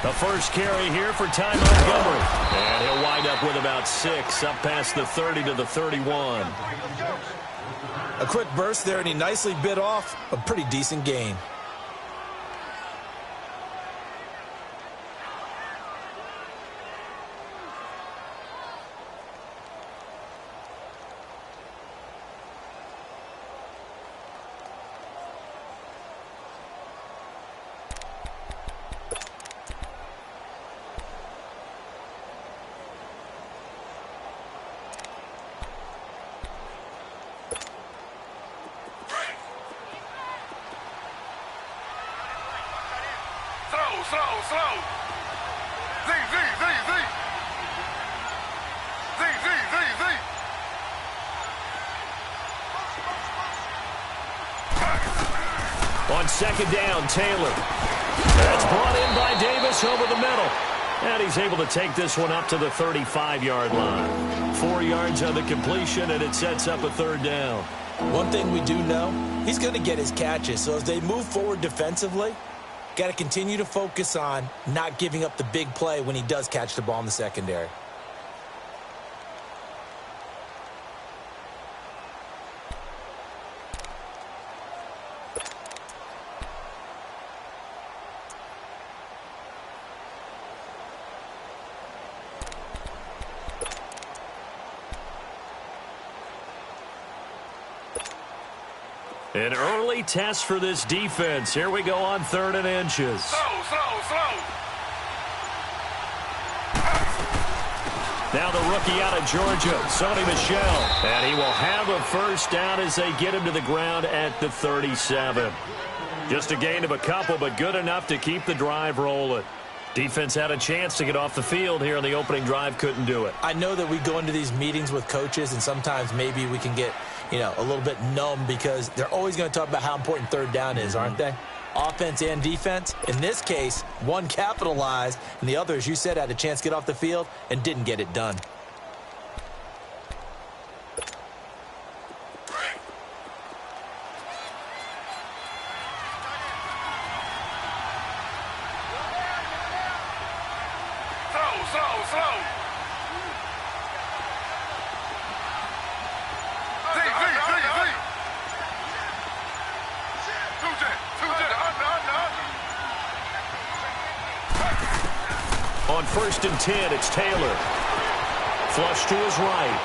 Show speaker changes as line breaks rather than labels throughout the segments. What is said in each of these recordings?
The first carry here for Ty Montgomery. And he'll wind up with about 6, up past the 30 to the 31.
A quick burst there, and he nicely bit off a pretty decent gain.
Slow. Z.
On second down, Taylor. That's brought in by Davis over the middle. And he's able to take this one up to the 35-yard line. 4 yards on the completion, and it sets up a third down.
One thing we do know, he's going to get his catches. So as they move forward defensively, got to continue to focus on not giving up the big play when he does catch the ball in the secondary.
An early test for this defense. Here we go on 3rd and inches.
Slow.
Now the rookie out of Georgia, Sony Michel. And he will have a first down as they get him to the ground at the 37. Just a gain of a couple, but good enough to keep the drive rolling. Defense had a chance to get off the field here on the opening drive, couldn't do it.
I know that we go into these meetings with coaches, and sometimes maybe we can get, a little bit numb because they're always going to talk about how important 3rd down is, aren't they? Offense and defense. In this case, one capitalized, and the other, as you said, had a chance to get off the field and didn't get it done.
Slow.
On 1st and 10, it's Taylor. Flush to his right.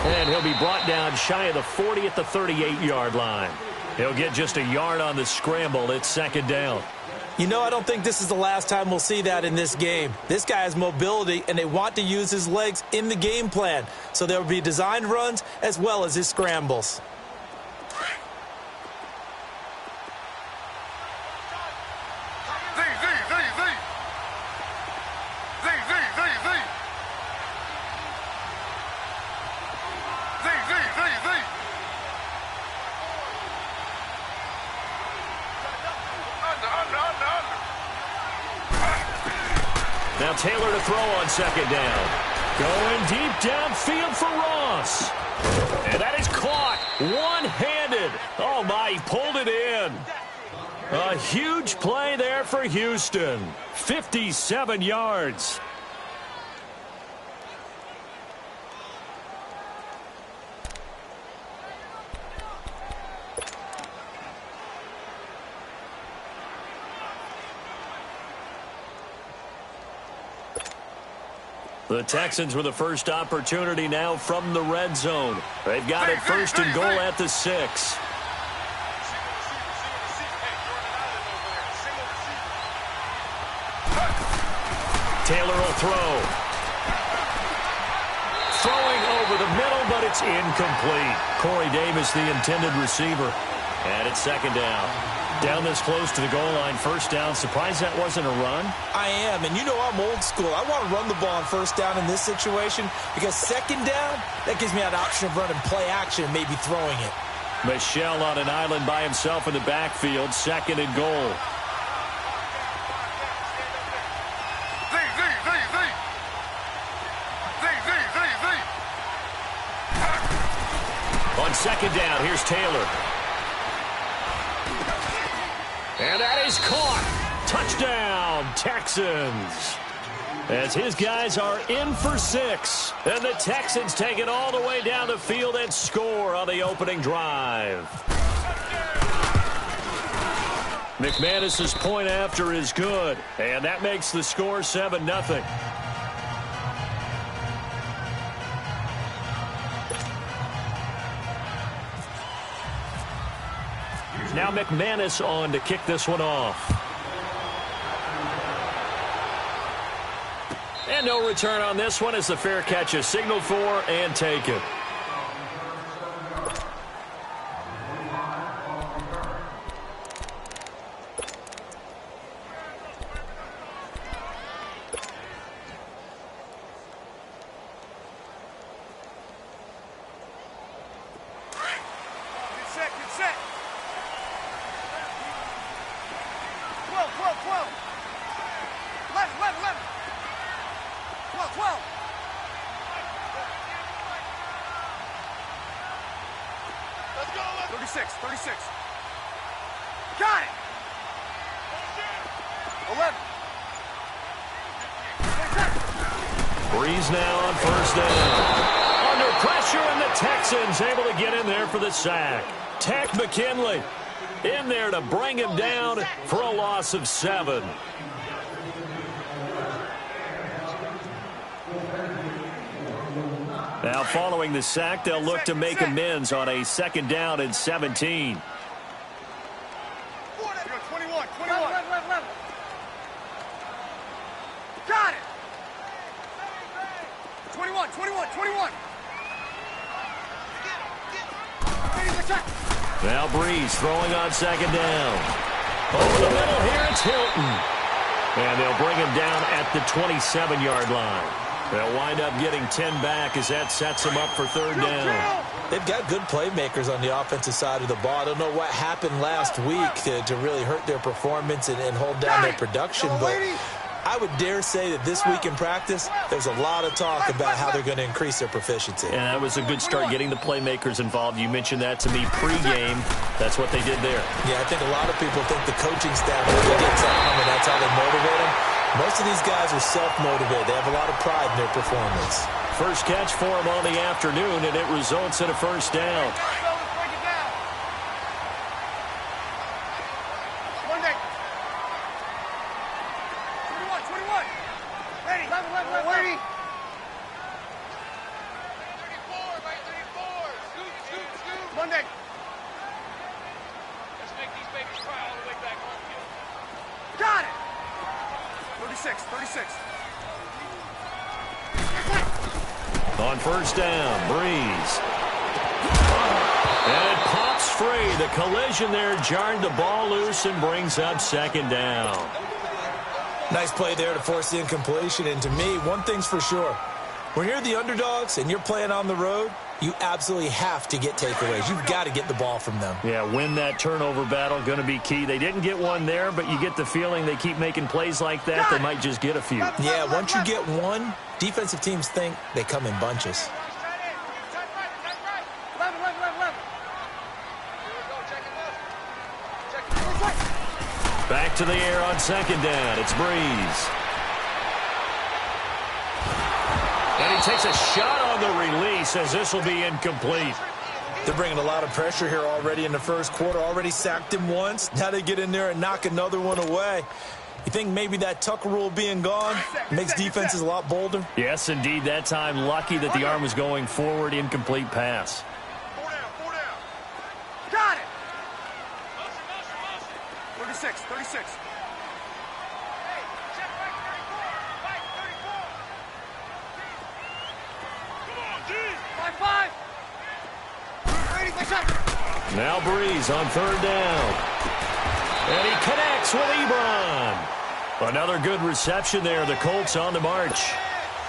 And he'll be brought down shy of the 40 at the 38-yard line. He'll get just a yard on the scramble. It's 2nd down.
I don't think this is the last time we'll see that in this game. This guy has mobility, and they want to use his legs in the game plan. So there will be designed runs as well as his scrambles.
Now Taylor to throw on 2nd down. Going deep downfield for Ross. And that is caught one-handed. Oh, my, he pulled it in. A huge play there for Houston. 57 yards. The Texans with the first opportunity now from the red zone. They've got it 1st and goal at the 6. Taylor will throw. Throwing over the middle, but it's incomplete. Corey Davis, the intended receiver. And it's 2nd down. Down this close to the goal line, 1st down. Surprised that wasn't a run?
I am, and I'm old school. I want to run the ball on 1st down in this situation because 2nd down, that gives me an option of running play action and maybe throwing it.
Michel on an island by himself in the backfield, 2nd and goal. On 2nd down, here's Taylor. And that is caught. Touchdown. Texans. As his guys are in for 6. And the Texans take it all the way down the field and score on the opening drive. McManus's point after is good. And that makes the score 7-0. Now McManus on to kick this one off. And no return on this one as the fair catch is signaled for and taken. Breeze now on first down. Under pressure, and the Texans able to get in there for the sack. Tech McKinley in there to bring him down for a loss of 7. Now following the sack, they'll look to make amends on a 2nd down and 17.
21. Got it. 21.
Now Breeze throwing on 2nd down. Over the middle here, it's Hilton. And they'll bring him down at the 27-yard line. They'll wind up getting 10 back as that sets them up for 3rd down.
They've got good playmakers on the offensive side of the ball. I don't know what happened last week to really hurt their performance and hold down their production, but I would dare say that this week in practice, there's a lot of talk about how they're going to increase their proficiency.
And that was a good start getting the playmakers involved. You mentioned that to me pregame. That's what they did there.
Yeah, I think a lot of people think the coaching staff really gets on them, and that's how they motivate them. Most of these guys are self-motivated. They have a lot of pride in their performance.
First catch for him on the afternoon, and it results in a 1st down.
Got it. 36.
On 1st down, Breeze. And it pops free. The collision there jarred the ball loose and brings up 2nd down.
Nice play there to force the incompletion. And to me, one thing's for sure. When you're the underdogs and you're playing on the road, you absolutely have to get takeaways. You've got to get the ball from them.
Yeah, win that turnover battle, going to be key. They didn't get one there, but you get the feeling they keep making plays like that, they might just get a few.
Yeah, once you get one, defensive teams think they come in bunches.
Back to the air on 2nd down. It's Breeze. And he takes a shot on the release as this will be incomplete.
They're bringing a lot of pressure here already in the 1st quarter. Already sacked him once. Now they get in there and knock another one away. You think maybe that Tucker rule being gone makes defenses a lot bolder?
Yes, indeed. That time lucky that the arm was going forward. Incomplete pass.
4 down. Got it. 36.
Now Breeze on 3rd down. And he connects with Ebron. Another good reception there. The Colts on the march.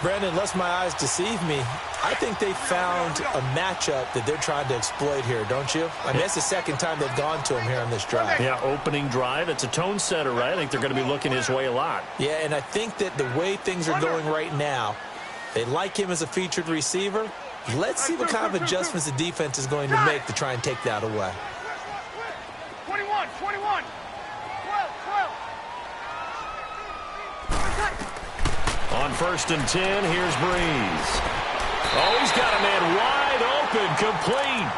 Brandon, unless my eyes deceive me, I think they found a matchup that they're trying to exploit here, don't you? I mean, it's the 2nd time they've gone to him here on this drive.
Yeah, opening drive. It's a tone setter, right? I think they're going to be looking his way a lot.
Yeah, and I think that the way things are going right now, they like him as a featured receiver. Let's see what kind of adjustments the defense is going to make to try and take that away.
21. 12.
On 1st and 10, here's Breeze. Oh, he's got a man wide open, complete.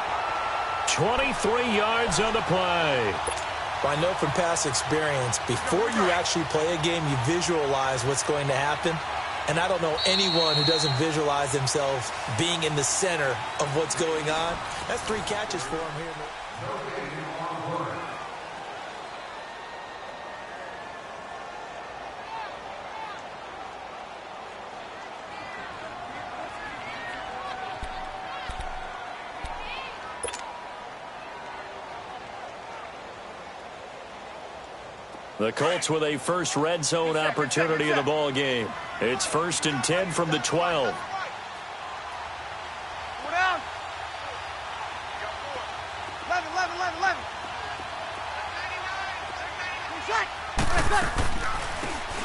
23 yards on the play.
Well, I know from past experience, before you actually play a game, you visualize what's going to happen. And I don't know anyone who doesn't visualize themselves being in the center of what's going on. That's 3 catches for him here.
The Colts with a first red zone opportunity in the ball game. It's 1st and 10 from the 12.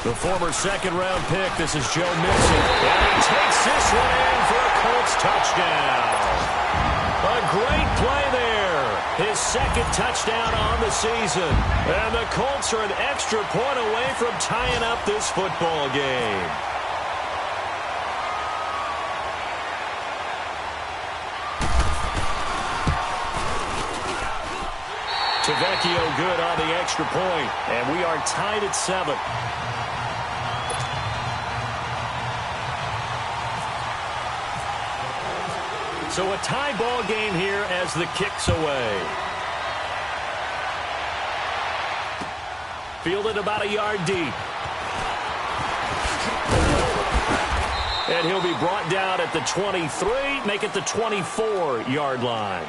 The former second-round pick, this is Joe Mixon. And he takes this one in for a Colts touchdown. A great play there. His second touchdown on the season. And the Colts are an extra point away from tying up this football game. Tavecchio good on the extra point. And we are tied at 7. So a tie ball game here as the kick's away. Fielded about a yard deep. And he'll be brought down at the 23, make it the 24-yard line.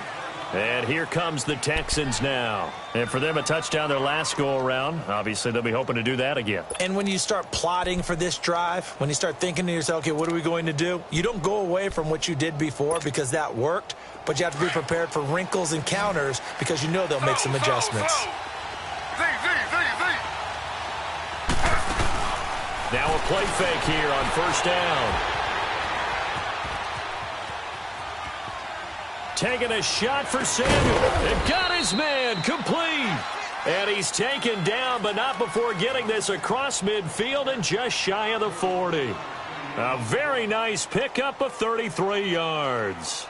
And here comes the Texans now. And for them, a touchdown their last go-around. Obviously, they'll be hoping to do that again.
And when you start plotting for this drive, when you start thinking to yourself, okay, what are we going to do? You don't go away from what you did before because that worked, but you have to be prepared for wrinkles and counters because you know they'll make some adjustments.
Now a play fake here on 1st down. Taking a shot for Samuel. And got his man complete. And he's taken down, but not before getting this across midfield and just shy of the 40. A very nice pickup of 33 yards.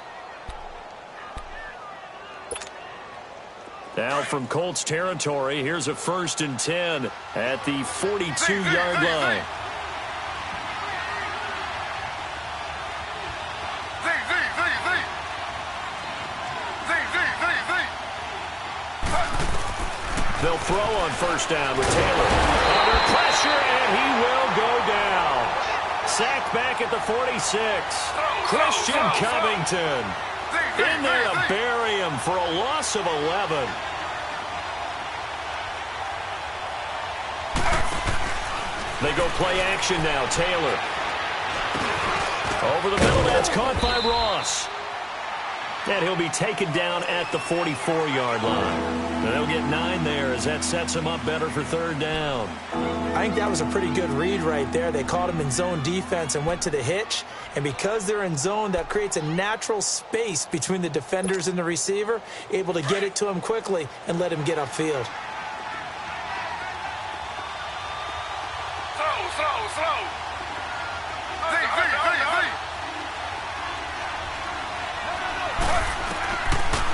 Now from Colts territory, here's a 1st and 10 at the 42-yard line. They'll throw on 1st down with Taylor. Under pressure, and he will go down. Sacked back at the 46. Christian Covington in there to bury him for a loss of 11. They go play action now. Taylor. Over the middle, that's caught by Ross. And he'll be taken down at the 44-yard line. And they'll get 9 there as that sets him up better for 3rd down.
I think that was a pretty good read right there. They caught him in zone defense and went to the hitch. And because they're in zone, that creates a natural space between the defenders and the receiver, able to get it to him quickly and let him get upfield.
Slow.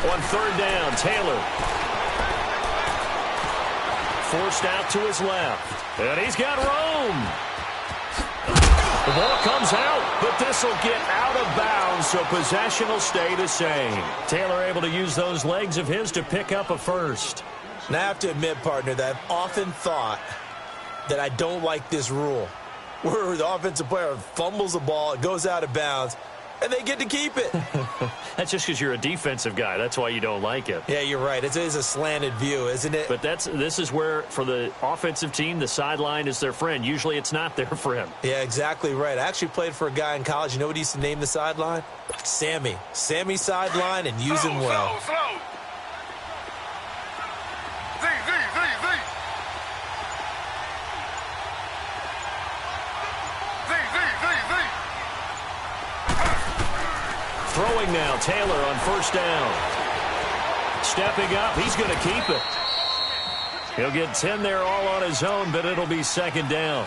On 3rd down, Taylor. Forced out to his left. And he's got room. The ball comes out, but this will get out of bounds, so possession will stay the same. Taylor able to use those legs of his to pick up a 1st.
Now, I have to admit, partner, that I've often thought that I don't like this rule, where the offensive player fumbles the ball, it goes out of bounds, and they get to keep it.
That's just because you're a defensive guy. That's why you don't like it.
Yeah, you're right. It is a slanted view, isn't it?
But this is where, for the offensive team, the sideline is their friend. Usually it's not their friend.
Yeah, exactly right. I actually played for a guy in college. You know what he used to name the sideline? Sammy. Sammy sideline, and use him well.
Slow.
Throwing now, Taylor on 1st down. Stepping up, he's going to keep it. He'll get 10 there all on his own, but it'll be 2nd down.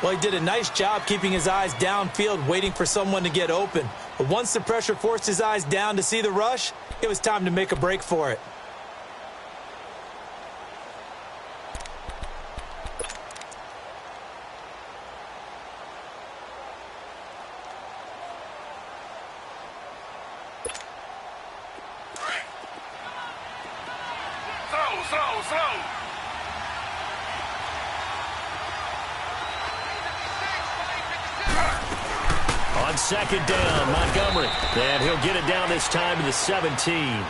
Well, he did a nice job keeping his eyes downfield, waiting for someone to get open. But once the pressure forced his eyes down to see the rush, it was time to make a break for it.
Slow.
On second down, Montgomery. And he'll get it down this time to the 17.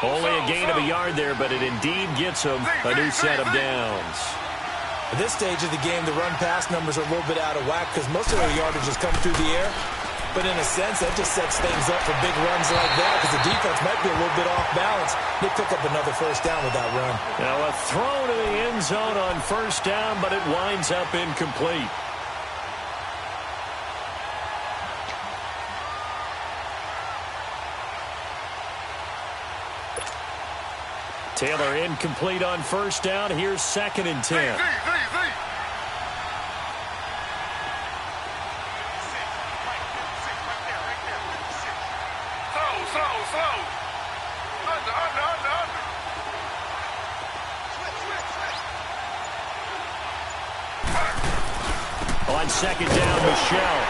Only a gain of a yard there, but it indeed gets him a new set of downs.
At this stage of the game, the run-pass numbers are a little bit out of whack because most of their yardage has come through the air. But in a sense, that just sets things up for big runs like that because the defense might be a little bit off balance. They pick up another first down with that run.
Now a throw to the end zone on first down, but it winds up incomplete. Taylor incomplete on first down. Here's 2nd and 10.
Slow. Under.
On second down, Michelle.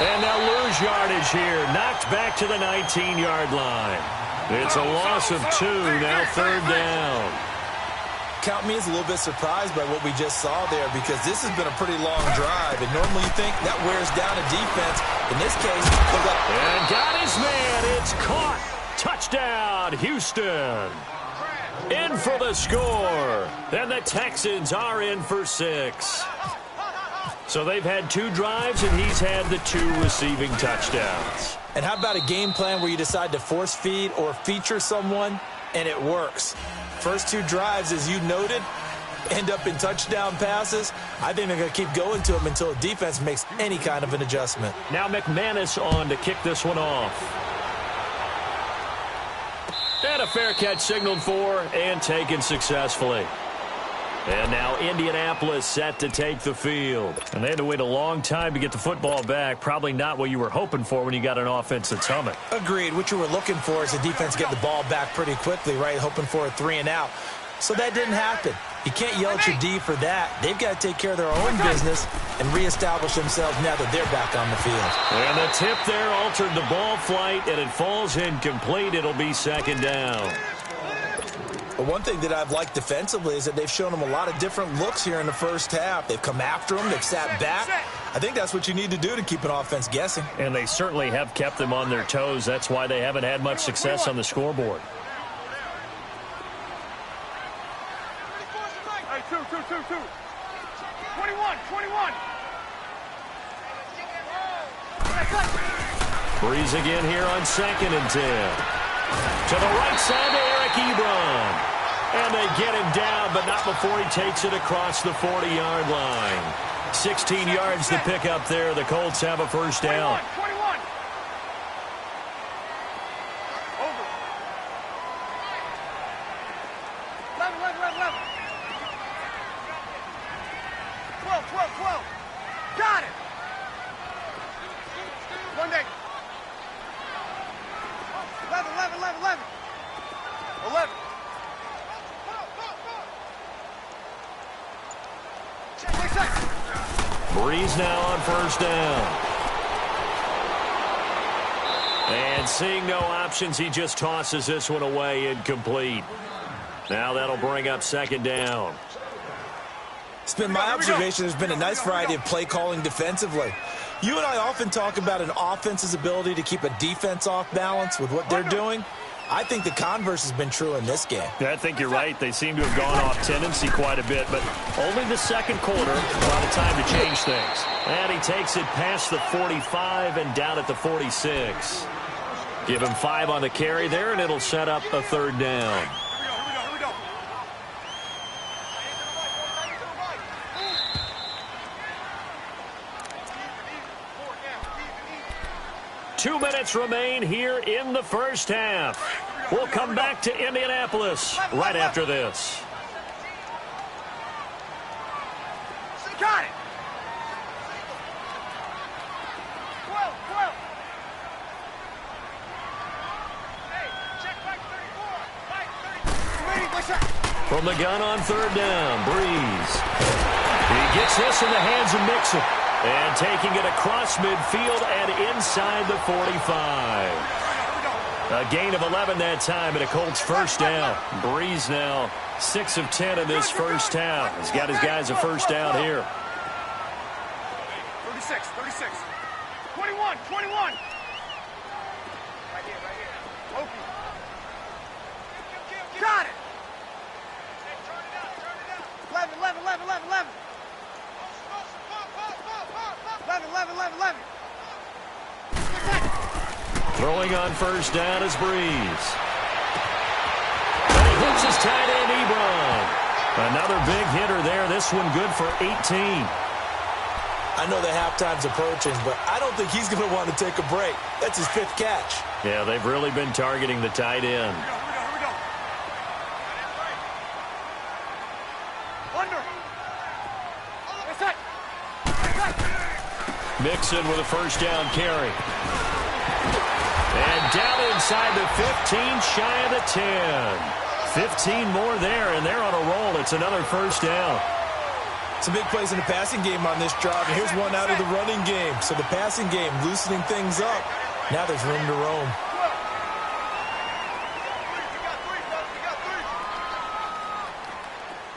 And they'll lose yardage here. Knocked back to the 19-yard line. It's a loss of 2, now 3rd down.
Count me as a little bit surprised by what we just saw there because this has been a pretty long drive. And normally you think that wears down a defense. In this case, look like...
And got his man. It's caught. Touchdown, Houston. In for the score. And the Texans are in for 6. So they've had 2 drives, and he's had the 2 receiving touchdowns.
And how about a game plan where you decide to force feed or feature someone, and it works? First 2 drives, as you noted, end up in touchdown passes. I think they're going to keep going to them until the defense makes any kind of an adjustment.
Now McManus on to kick this one off. And a fair catch signaled for and taken successfully. And now Indianapolis set to take the field. And they had to wait a long time to get the football back. Probably not what you were hoping for when you got an offense that's humming.
Agreed. What you were looking for is the defense get the ball back pretty quickly, right? Hoping for a 3 and out. So that didn't happen. You can't yell at your D for that. They've got to take care of their own business and reestablish themselves now that they're back on the field.
And the tip there altered the ball flight, and it falls incomplete. It'll be 2nd down.
But one thing that I've liked defensively is that they've shown them a lot of different looks here in the first half. They've come after them. They've sat back. I think that's what you need to do to keep an offense guessing.
And they certainly have kept them on their toes. That's why they haven't had much success on the scoreboard.
Hey, 2. 21.
Breeze again here on 2nd and 10. To the right side to Eric Ebron. And they get him down, but not before he takes it across the 40-yard line. 16 yards to pick up there. The Colts have a first down.
21. Over. 11. 12. Got it. 1 day. 11.
Breeze now on first down. And seeing no options, he just tosses this one away incomplete. Now that'll bring up 2nd down.
It's been my observation there's been a nice variety of play calling defensively. You and I often talk about an offense's ability to keep a defense off balance with what they're doing. I think the converse has been true in this game.
I think you're right. They seem to have gone off tendency quite a bit, but only the 2nd quarter, a lot of time to change things. And he takes it past the 45 and down at the 46. Give him 5 on the carry there, and it'll set up a 3rd down.
Here we go.
2 minutes remain here in the first half. We'll come back to Indianapolis right after this.
Got it.
From the gun on third down, Breeze. He gets this in the hands of Mixon. And taking it across midfield and inside the 45. A gain of 11 that time, and a Colts first down. Breeze now 6 of 10 in this first half. He's got his guys a first down here.
36, 36. 21, 21. Right here, right here. Okie. Got it. 11, 11, 11, 11, 11. 11, 11, 11, 11.
Throwing on first down is Breeze. And he hits his tight end, Ebron. Another big hitter there. This one good for 18.
I know the halftime's approaching, but I don't think he's going to want to take a break. That's his 5th catch.
Yeah, they've really been targeting the tight end.
Here we go. Under. That's it.
Mixon with a first down carry. And down inside the 15, shy of the 10. 15 more there, and they're on a roll. It's another first down.
Some big plays in the passing game on this drive, and here's one out of the running game. So the passing game loosening things up. Now there's room to roam.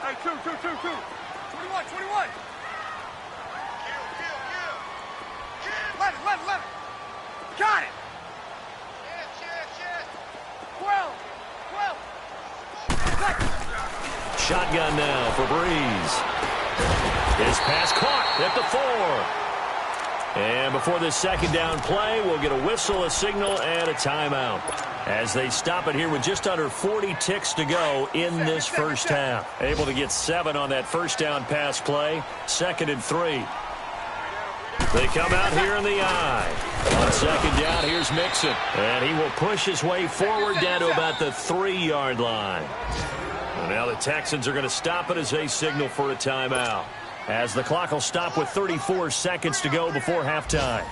Hey, two. 21. Kill. 11. Got it. 12.
Shotgun now for Breeze. His pass caught at the 4. And before this second down play, we'll get a whistle, a signal, and a timeout. As they stop it here with just under 40 ticks to go in this first half. Able to get 7 on that first down pass play. 2nd and 3. They come out here in the eye. On second down, here's Mixon. And he will push his way forward down to about the 3-yard line. And now the Texans are going to stop it as they signal for a timeout. As the clock will stop with 34 seconds to go before halftime.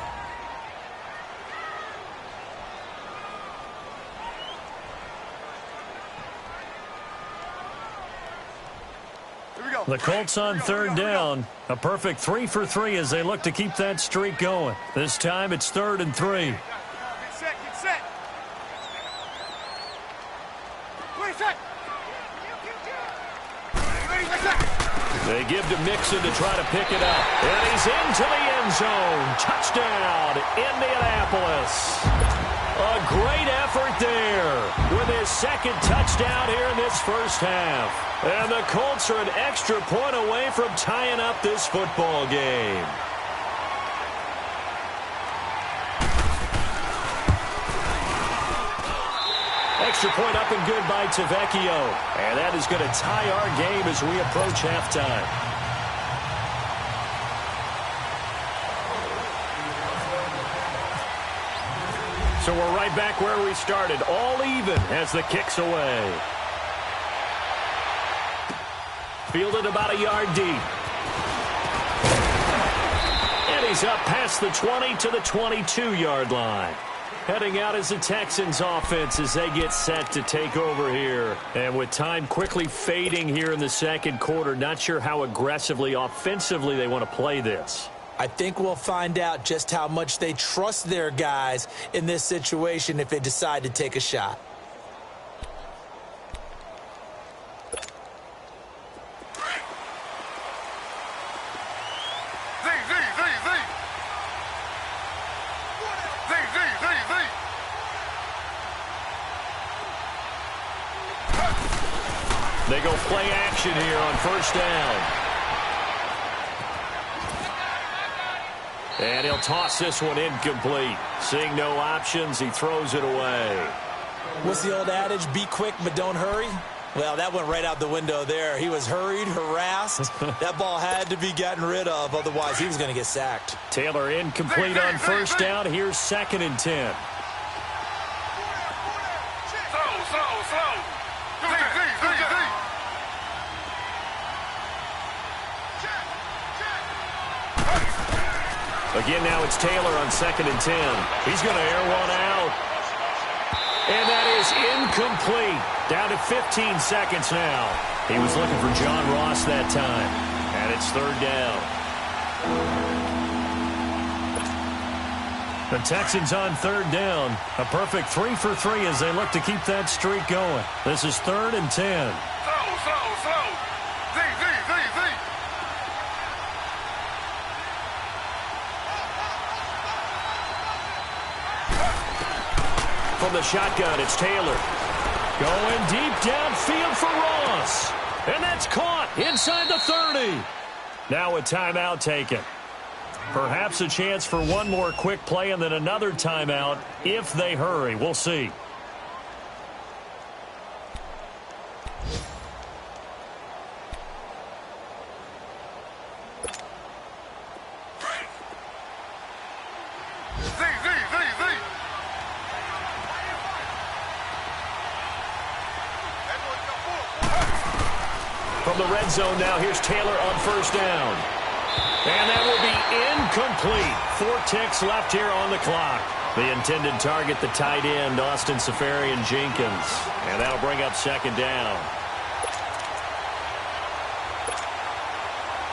The Colts on third down. A perfect 3 for 3 as they look to keep that streak going. This time it's 3rd and 3.
Get set. Wait a sec.
They give to Mixon to try to pick it up. And he's into the end zone. Touchdown, Indianapolis. A great effort there with his 2nd touchdown here in this first half. And the Colts are an extra point away from tying up this football game. Extra point up and good by Tavecchio. And that is going to tie our game as we approach halftime. So we're right back where we started, all even as the kick's away. Fielded about a yard deep. And he's up past the 20 to the 22-yard line. Heading out as the Texans offense as they get set to take over here. And with time quickly fading here in the second quarter, not sure how aggressively, offensively they want to play this.
I think we'll find out just how much they trust their guys in this situation if they decide to take a shot.
They go play action here on first down. And he'll toss this one incomplete. Seeing no options, he throws it away.
What's the old adage? Be quick, but don't hurry? Well, that went right out the window there. He was hurried, harassed. That ball had to be gotten rid of, otherwise he was going to get sacked.
Taylor incomplete on first down. Here's 2nd and 10.
Slow.
Again, now it's Taylor on 2nd and 10. He's going to air one out. And that is incomplete. Down to 15 seconds now. He was looking for John Ross that time. And it's third down. The Texans on third down. A perfect 3 for 3 as they look to keep that streak going. This is 3rd and 10.
Slow. Z.
From the shotgun, it's Taylor. Going deep downfield for Ross. And that's caught inside the 30. Now a timeout taken. Perhaps a chance for one more quick play and then another timeout if they hurry. We'll see. From the red zone now, here's Taylor on first down. And that will be incomplete. 4 ticks left here on the clock. The intended target, the tight end, Austin Safarian-Jenkins. And that'll bring up second down.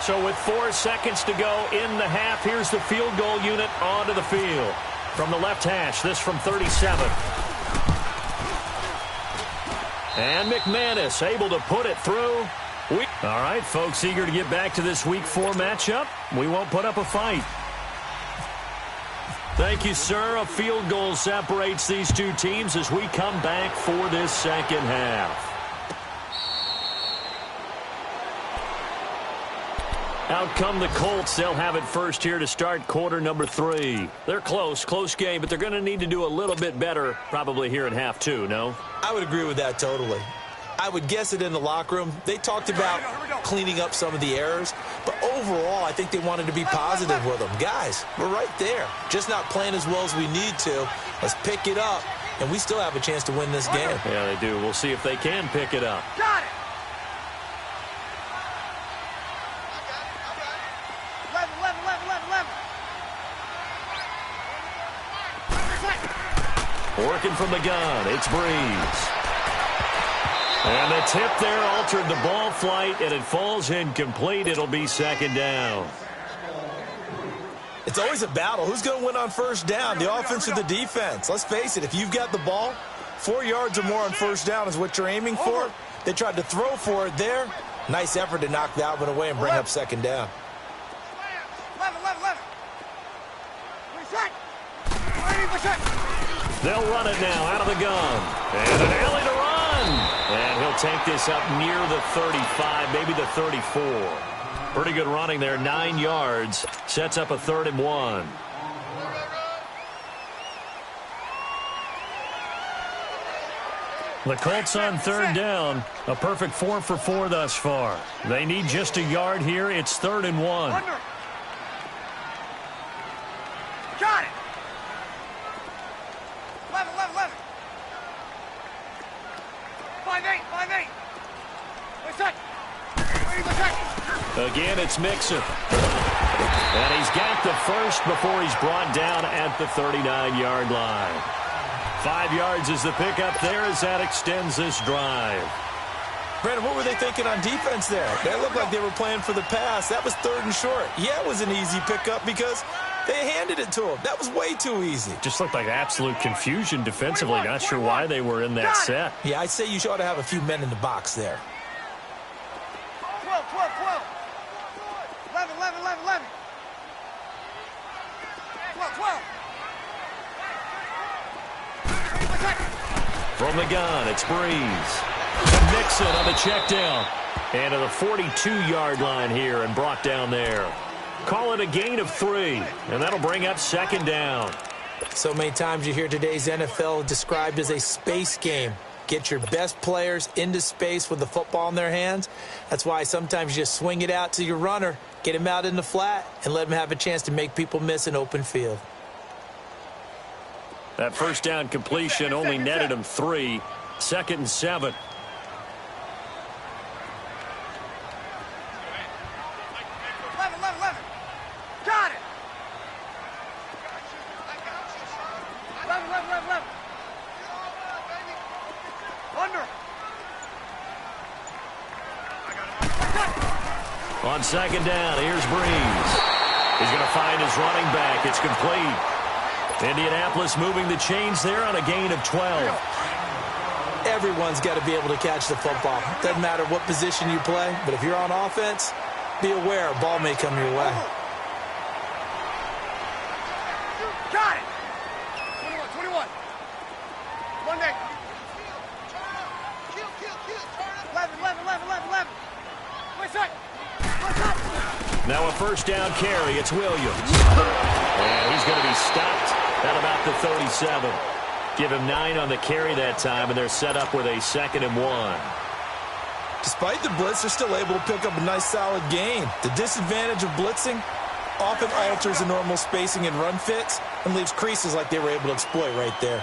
So with 4 seconds to go in the half, here's the field goal unit onto the field. From the left hash, this from 37. And McManus able to put it through. All right, folks, eager to get back to this Week 4 matchup. We won't put up a fight. Thank you, sir. A field goal separates these two teams as we come back for this second half. Out come the Colts. They'll have it first here to start quarter number 3. They're close game, but they're going to need to do a little bit better probably here in half 2, no?
I would agree with that totally. I would guess it in the locker room. They talked about cleaning up some of the errors, but overall, I think they wanted to be positive with them. Guys, we're right there. Just not playing as well as we need to. Let's pick it up, and we still have a chance to win this game.
Yeah, they do. We'll see if they can pick it up.
Got it. 11.
Working from the gun, it's Breeze. And the tip there altered the ball flight, and it falls incomplete. It'll be second down.
It's always a battle. Who's going to win on first down, the offense or the defense? Let's face it, if you've got the ball, 4 yards or more on first down is what you're aiming for. They tried to throw for it there. Nice effort to knock that one away and bring up second down.
11.
They'll run it now out of the gun. And an alley to run. And he'll take this up near the 35, maybe the 34. Pretty good running there, 9 yards. Sets up a 3rd and 1. The Colts on third down. A perfect 4 for 4 thus far. They need just a yard here. It's 3rd and 1.
Under. Got it. 11. 5-8.
Again, it's Mixon. And he's got the first before he's brought down at the 39-yard line. 5 yards is the pickup there as that extends this drive.
Brandon, what were they thinking on defense there? They looked like they were playing for the pass. That was 3rd and short. Yeah, it was an easy pickup because they handed it to him. That was way too easy.
Just looked like absolute confusion defensively. Not sure why they were in that set.
Yeah, I'd say you ought to have a few men in the box there.
12. 11. 12.
From the gun, it's Breeze. And Mixon on the check down. And to the 42-yard line here and brought down there. Call it a gain of 3, and that'll bring up second down.
So many times you hear today's NFL described as a space game. Get your best players into space with the football in their hands. That's why sometimes you just swing it out to your runner, get him out in the flat, and let him have a chance to make people miss an open field.
That first down completion only netted him 3. 2nd and 7.
Got it. 11. Under.
On second down, here's Breeze. He's going to find his running back. It's complete. Indianapolis moving the chains there on a gain of 12.
Everyone's got to be able to catch the football. Doesn't matter what position you play, but if you're on offense, be aware a ball may come your way.
Got it! 21. One day. 11. Wait a sec. What's up?
Now a first down carry. It's Williams. And he's going to be stopped at about the 37. Give him 9 on the carry that time, and they're set up with a 2nd and 1.
Despite the blitz, they're still able to pick up a nice solid gain. The disadvantage of blitzing often alters the normal spacing and run fits and leaves creases like they were able to exploit right there.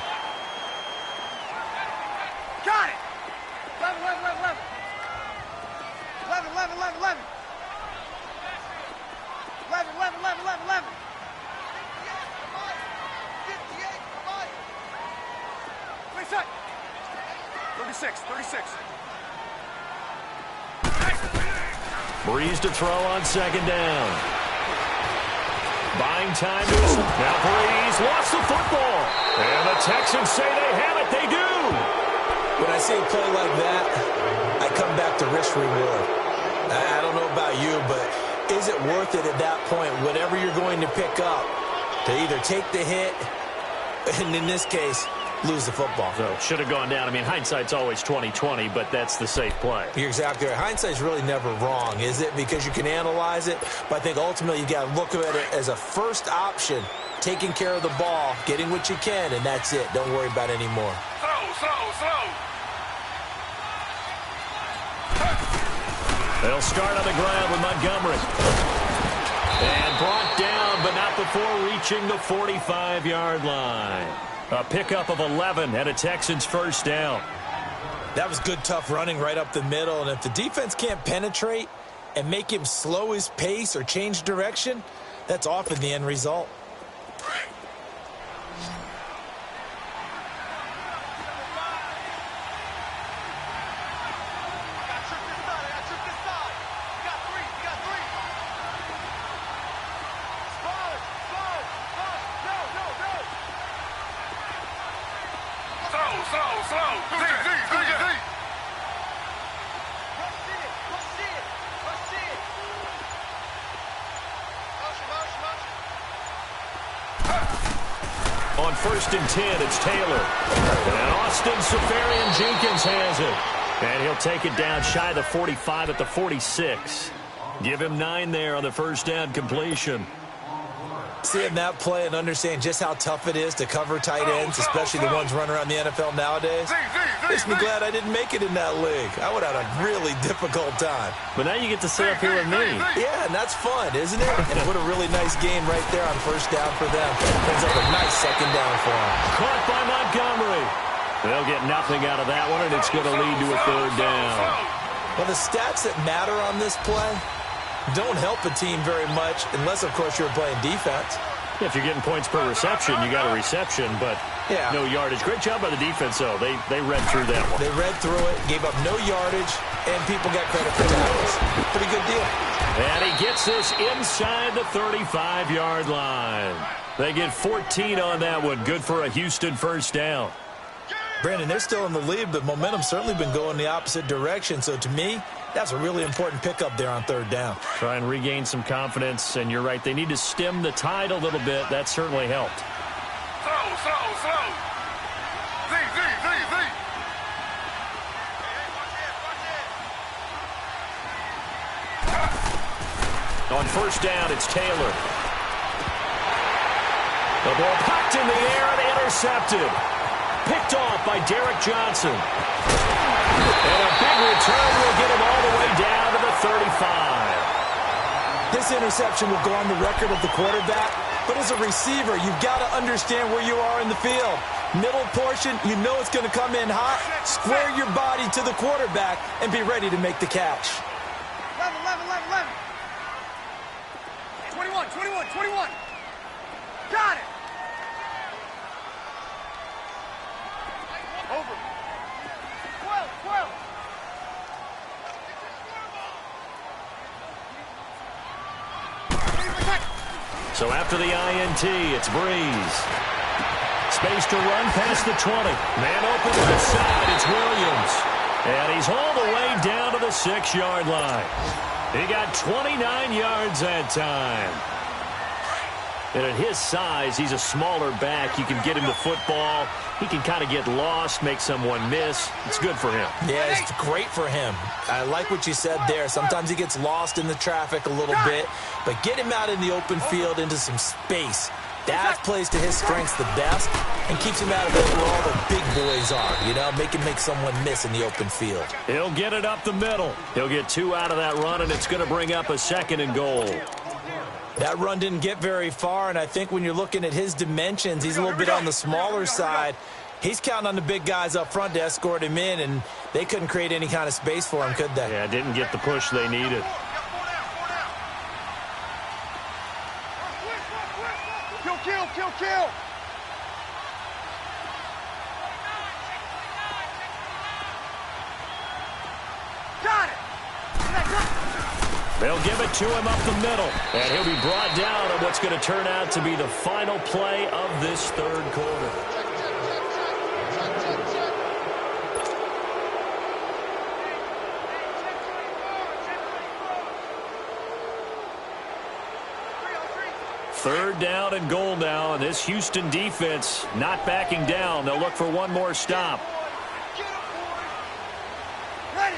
Got it! 11. 36.
Breeze to throw on second down. Buying time to his... Now Breeze lost the football. And the Texans say they have it. They do.
When I see a play like that, I come back to risk reward. I don't know about you, but is it worth it at that point, whatever you're going to pick up, to either take the hit, and in this case, lose the football?
So should have gone down. I mean, hindsight's always 20/20, but that's the safe play.
You're exactly right. Hindsight's really never wrong, is it? Because you can analyze it, but I think ultimately you got to look at it as a first option, taking care of the ball, getting what you can, and that's it. Don't worry about it anymore.
Slow.
They'll start on the ground with Montgomery. And brought down, but not before reaching the 45-yard line. A pickup of 11 and a Texans first down.
That was good, tough running right up the middle. And if the defense can't penetrate and make him slow his pace or change direction, that's often the end result.
On 1st and 10, it's Taylor. And Austin Safarian-Jenkins has it. And he'll take it down shy of the 45 at the 46. Give him 9 there on the first down completion.
Seeing that play and understand just how tough it is to cover tight ends, especially the ones running around the NFL nowadays, makes me glad I didn't make it in that league. I would have had a really difficult time.
But now you get to sit up here with me.
Yeah, and that's fun, isn't it? And what a really nice game right there on first down for them. Brings up a nice second down for them.
Caught by Montgomery. They'll get nothing out of that one, and it's going to lead to a 3rd down.
Well, the stats that matter on this play don't help a team very much unless, of course, you're playing defense.
If you're getting points per reception, you got a reception, but no yardage. Great job by the defense, though. They read through that one.
They read through it, gave up no yardage, and people got credit for tackles. Pretty good deal.
And he gets this inside the 35-yard line. They get 14 on that one. Good for a Houston first down.
Brandon, they're still in the lead, but momentum's certainly been going the opposite direction. So, to me, that's a really important pickup there on 3rd down.
Try and regain some confidence, and you're right. They need to stem the tide a little bit. That certainly helped.
Slow. Z.
On first down, it's Taylor. The ball popped in the air and intercepted. Picked off by Derek Johnson. And a big return will get him all the way down to the 35.
This interception will go on the record of the quarterback, but as a receiver, you've got to understand where you are in the field. Middle portion, you know it's going to come in hot. Square your body to the quarterback and be ready to make the catch.
11. 21. Got it. Over. 12.
So after the INT, it's Breeze. Space to run past the 20. Man open to the side. It's Williams. And he's all the way down to the 6-yard line. He got 29 yards that time. And at his size, he's a smaller back. You can get him the football. He can kind of get lost, make someone miss. It's good for him.
Yeah, it's great for him. I like what you said there. Sometimes he gets lost in the traffic a little bit, but get him out in the open field into some space. That plays to his strengths the best and keeps him out of it where all the big boys are, you know, make someone miss in the open field.
He'll get it up the middle. He'll get 2 out of that run, and it's going to bring up a 2nd and goal.
That run didn't get very far, and I think when you're looking at his dimensions, he's a little bit on the smaller side. He's counting on the big guys up front to escort him in, and they couldn't create any kind of space for him, could they?
Yeah, didn't get the push they needed.
Kill! Got it!
They'll give it to him up the middle, and he'll be brought down on what's going to turn out to be the final play of this 3rd quarter. Third down and goal now, and this Houston defense not backing down. They'll look for one more stop.
Ready!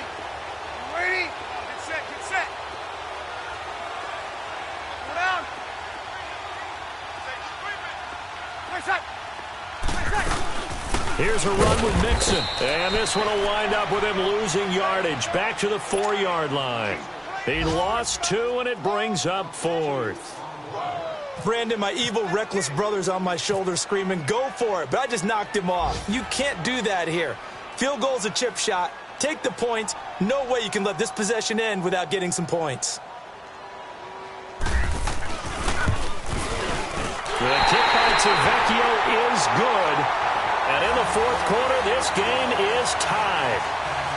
Get set! Go down!
Here's a run with Mixon, and this one will wind up with him losing yardage. Back to the 4-yard line. He lost 2, and it brings up 4th.
Brandon, my evil, reckless brother's on my shoulder screaming, go for it, but I just knocked him off. You can't do that here. Field goal's a chip shot. Take the points. No way you can let this possession end without getting some points.
The kick by Tavecchio is good. And in the 4th quarter, this game is tied.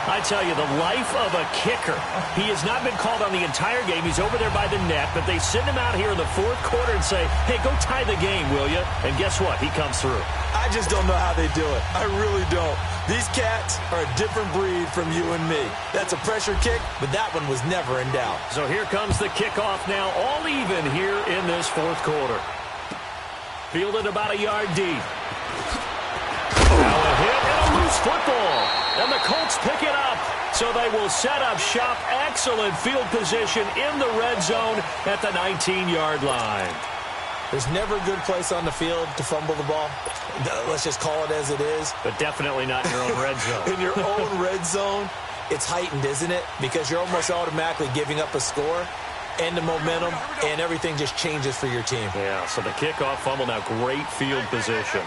I tell you, the life of a kicker. He has not been called on the entire game. He's over there by the net, but they send him out here in the 4th quarter and say, hey, go tie the game, will you? And guess what? He comes through.
I just don't know how they do it. I really don't. These cats are a different breed from you and me. That's a pressure kick, but that one was never in doubt.
So here comes the kickoff now, all even here in this 4th quarter. Fielded about a yard deep. Now a hit and a loose football. And the Colts pick it up. So they will set up shop. Excellent field position in the red zone at the 19-yard line.
There's never a good place on the field to fumble the ball. Let's just call it as it is.
But definitely not in your own red zone.
In your own red zone, it's heightened, isn't it? Because you're almost automatically giving up a score and the momentum, and everything just changes for your team.
Yeah, so the kickoff fumble now, great field position.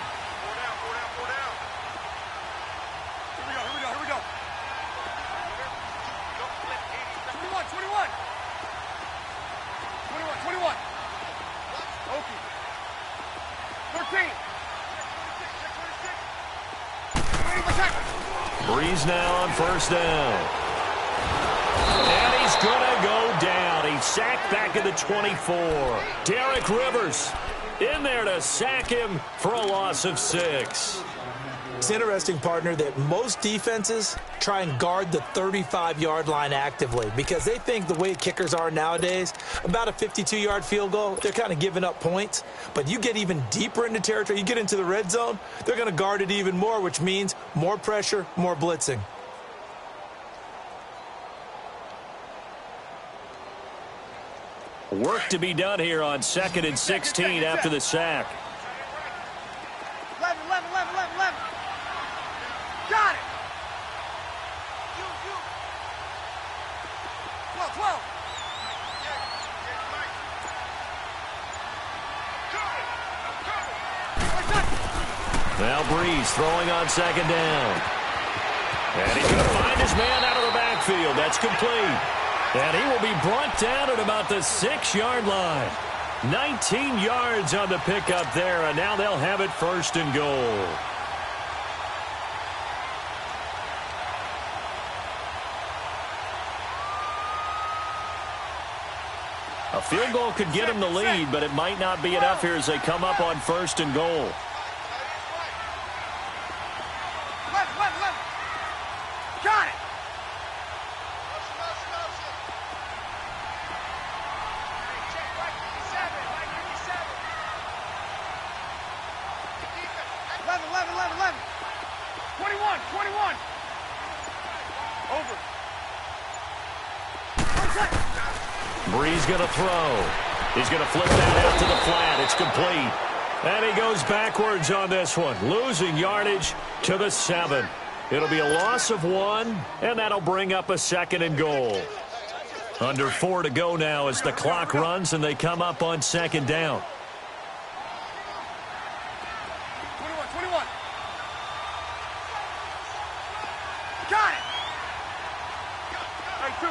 Breeze now on 1st down. And he's going to go down. He's sacked back at the 24. Derek Rivers in there to sack him for a loss of 6.
It's interesting, partner, that most defenses try and guard the 35-yard line actively because they think the way kickers are nowadays, about a 52-yard field goal, they're kind of giving up points. But you get even deeper into territory, you get into the red zone, they're going to guard it even more, which means more pressure, more blitzing.
Work to be done here on 2nd and 16 after the sack.
11. Got it. 12.
Now Breeze throwing on 2nd down. And he's going to find his man out of the backfield. That's complete. And he will be brought down at about the 6-yard line. 19 yards on the pickup there, and now they'll have it 1st and goal. A field goal could get them the lead, but it might not be enough here as they come up on 1st and goal.
Got it. Eleven. 21. Over.
Bree's going to throw. He's going to flip that out to the flat. It's complete. And he goes backwards on this one, losing yardage to the 7. It'll be a loss of 1, and that'll bring up a 2nd and goal. Under 4 to go now as the clock runs, and they come up on 2nd down.
21. Got it. Hey, two.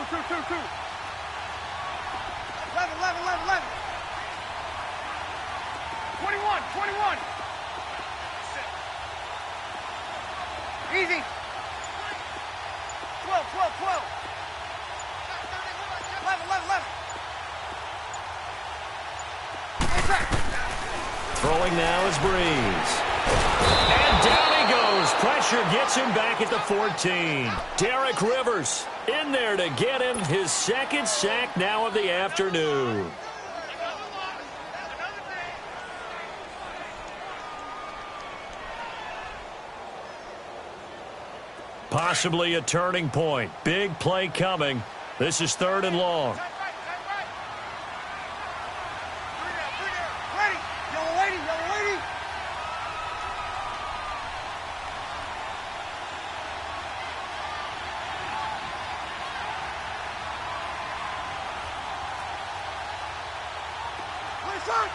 11. 21. Easy. 12. 11.
Throwing now is Breeze. And down he goes. Pressure gets him back at the 14. Derek Rivers in there to get him his 2nd sack now of the afternoon. Possibly a turning point. Big play coming. This is 3rd and long.
Ready. Yellow lady. Listen.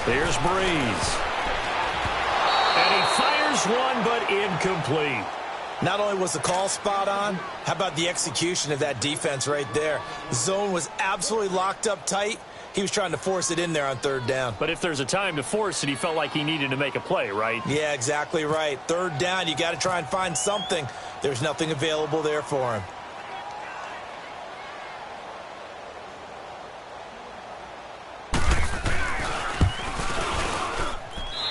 Here's Breeze. And he fires one, but incomplete.
Not only was the call spot on, how about the execution of that defense right there? The zone was absolutely locked up tight. He was trying to force it in there on 3rd down.
But if there's a time to force it, he felt like he needed to make a play, right?
Yeah, exactly right. 3rd down, you got to try and find something. There's nothing available there for him.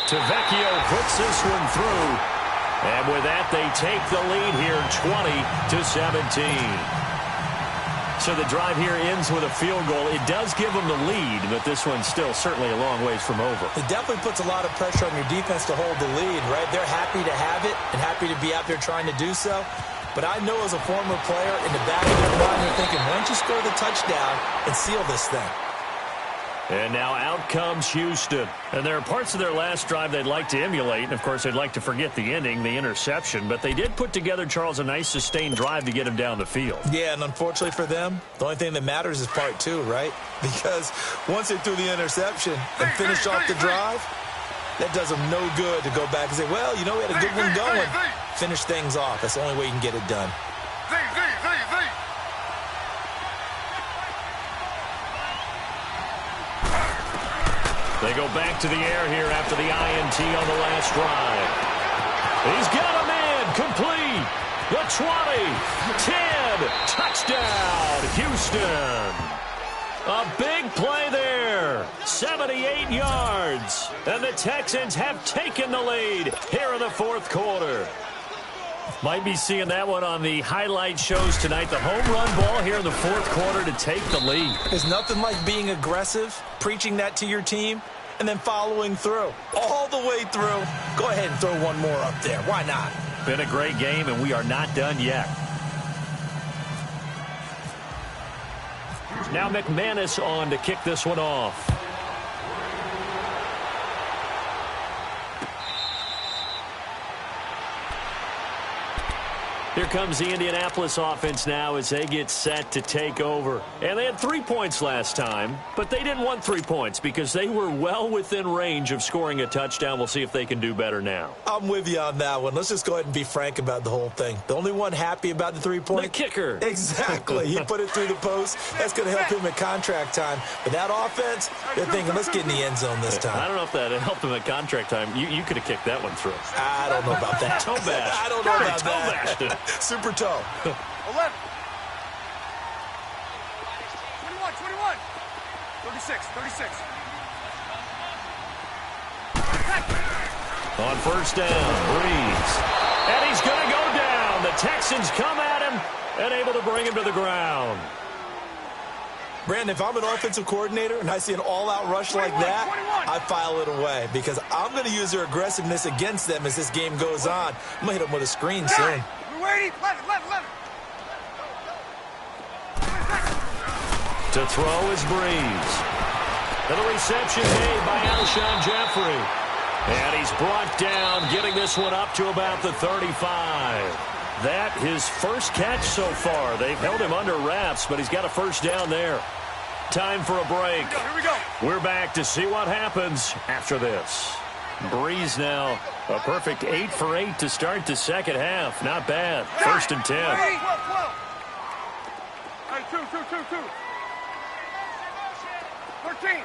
Tavecchio puts this one through. And with that, they take the lead here 20-17. So the drive here ends with a field goal. It does give them the lead, but this one's still certainly a long ways from over.
It definitely puts a lot of pressure on your defense to hold the lead, right? They're happy to have it and happy to be out there trying to do so. But I know as a former player, in the back of their mind, they're thinking, why don't you score the touchdown and seal this thing?
And now out comes Houston. And there are parts of their last drive they'd like to emulate. And, of course, they'd like to forget the ending, the interception. But they did put together, Charles, a nice sustained drive to get him down the field.
Yeah, and unfortunately for them, the only thing that matters is part 2, right? Because once they threw the interception and finished off the drive, that does them no good to go back and say, well, you know, we had a good one going. Finish things off. That's the only way you can get it done.
They go back to the air here after the INT on the last drive. He's got a man complete. The 20, 10, touchdown, Houston. A big play there, 78 yards. And the Texans have taken the lead here in the 4th quarter. Might be seeing that one on the highlight shows tonight. The home run ball here in the 4th quarter to take the lead.
There's nothing like being aggressive, preaching that to your team, and then following through. All the way through. Go ahead and throw one more up there. Why not?
Been a great game, and we are not done yet. Now McManus on to kick this one off. Here comes the Indianapolis offense now as they get set to take over. And they had 3 points last time, but they didn't want 3 points because they were well within range of scoring a touchdown. We'll see if they can do better now.
I'm with you on that one. Let's just go ahead and be frank about the whole thing. The only one happy about the 3-point?
The kicker.
Exactly. He put it through the post. That's going to help him at contract time. But that offense, they're thinking, let's get in the end zone this time.
I don't know if that helped him at contract time. You could have kicked that one through.
I don't know about that.
Toe bash.
I don't know about
toe
that.
Bash.
Super toe.
11. 21. 36. 36.
On first down, Breeze. And he's going to go down. The Texans come at him and able to bring him to the ground.
Brandon, if I'm an offensive coordinator and I see an all-out rush like that, I file it away because I'm going to use their aggressiveness against them as this game goes on. I'm going to hit them with a screen soon.
We're waiting. 11.
To throw is Breeze. And the reception made by Alshon Jeffrey. And he's brought down, getting this one up to about the 35. That his first catch so far. They've held him under wraps, but he's got a first down there. Time for a break.
Here we go.
We're back to see what happens after this. Breeze now a perfect 8 for 8 to start the second half. Not bad. First and 10.
12. Hey, 2. 13.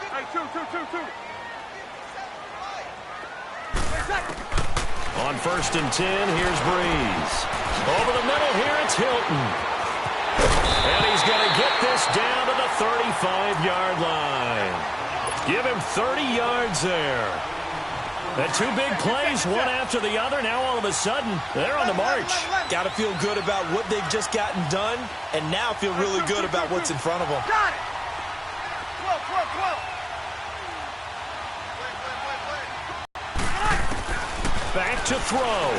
Hey, 2.
On first and 10, here's Breeze. Over the middle here, it's Hilton. And he's going to get this down to the 35-yard line. Give him 30 yards there. And 2 big plays, one after the other. Now all of a sudden, they're on the march.
Got to feel good about what they've just gotten done, and now feel really good about what's in front of them.
Got it. 12.
Back to throw.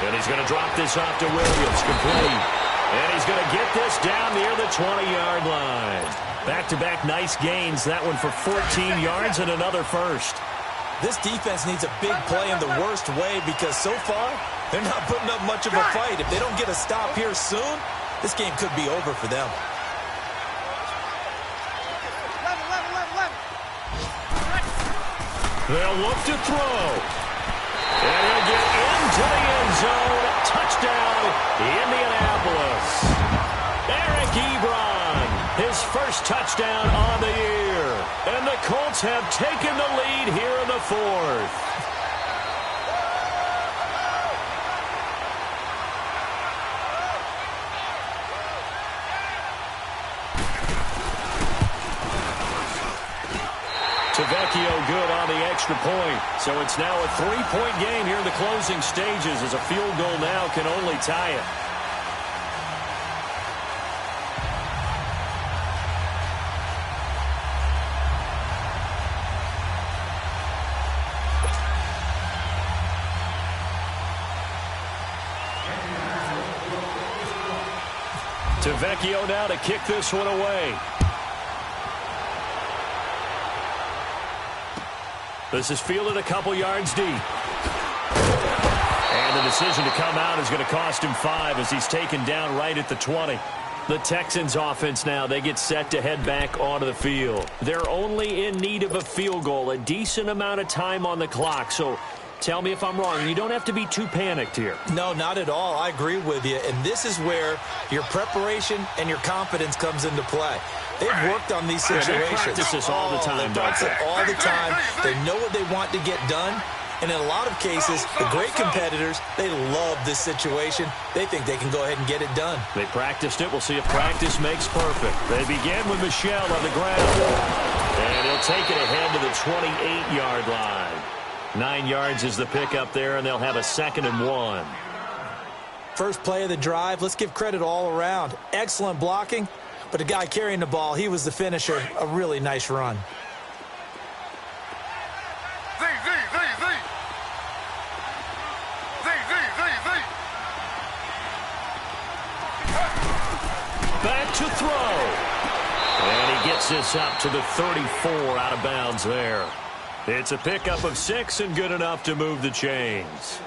And he's going to drop this off to Williams, complete. And he's going to get this down near the 20-yard line. Back-to-back nice gains. That one for 14 yards and another first.
This defense needs a big play in the worst way because so far, they're not putting up much of a fight. If they don't get a stop here soon, this game could be over for them.
11.
They'll look to throw. And he'll get into the end zone. Touchdown, Indianapolis. Eric Ebron, his first touchdown on the year. And the Colts have taken the lead here in the fourth. Vecchio good on the extra point. So it's now a 3-point game here in the closing stages as a field goal now can only tie it. To Vecchio now to kick this one away. This is fielded a couple yards deep. And the decision to come out is going to cost him 5 as he's taken down right at the 20. The Texans offense now, they get set to head back onto the field. They're only in need of a field goal, a decent amount of time on the clock. So tell me if I'm wrong. You don't have to be too panicked here.
No, not at all. I agree with you. And this is where your preparation and your confidence comes into play. They've worked on these situations.
They practice this all the time,
they practice it all the time. They know what they want to get done. And in a lot of cases, the great competitors, they love this situation. They think they can go ahead and get it done.
They practiced it. We'll see if practice makes perfect. They begin with Michel on the ground. And he'll take it ahead to the 28-yard line. 9 yards is the pickup there, and they'll have a 2nd and 1.
First play of the drive, let's give credit all around. Excellent blocking, but the guy carrying the ball, he was the finisher. A really nice run.
Back to throw. And he gets this up to the 34 out of bounds there. It's a pickup of 6 and good enough to move the chains.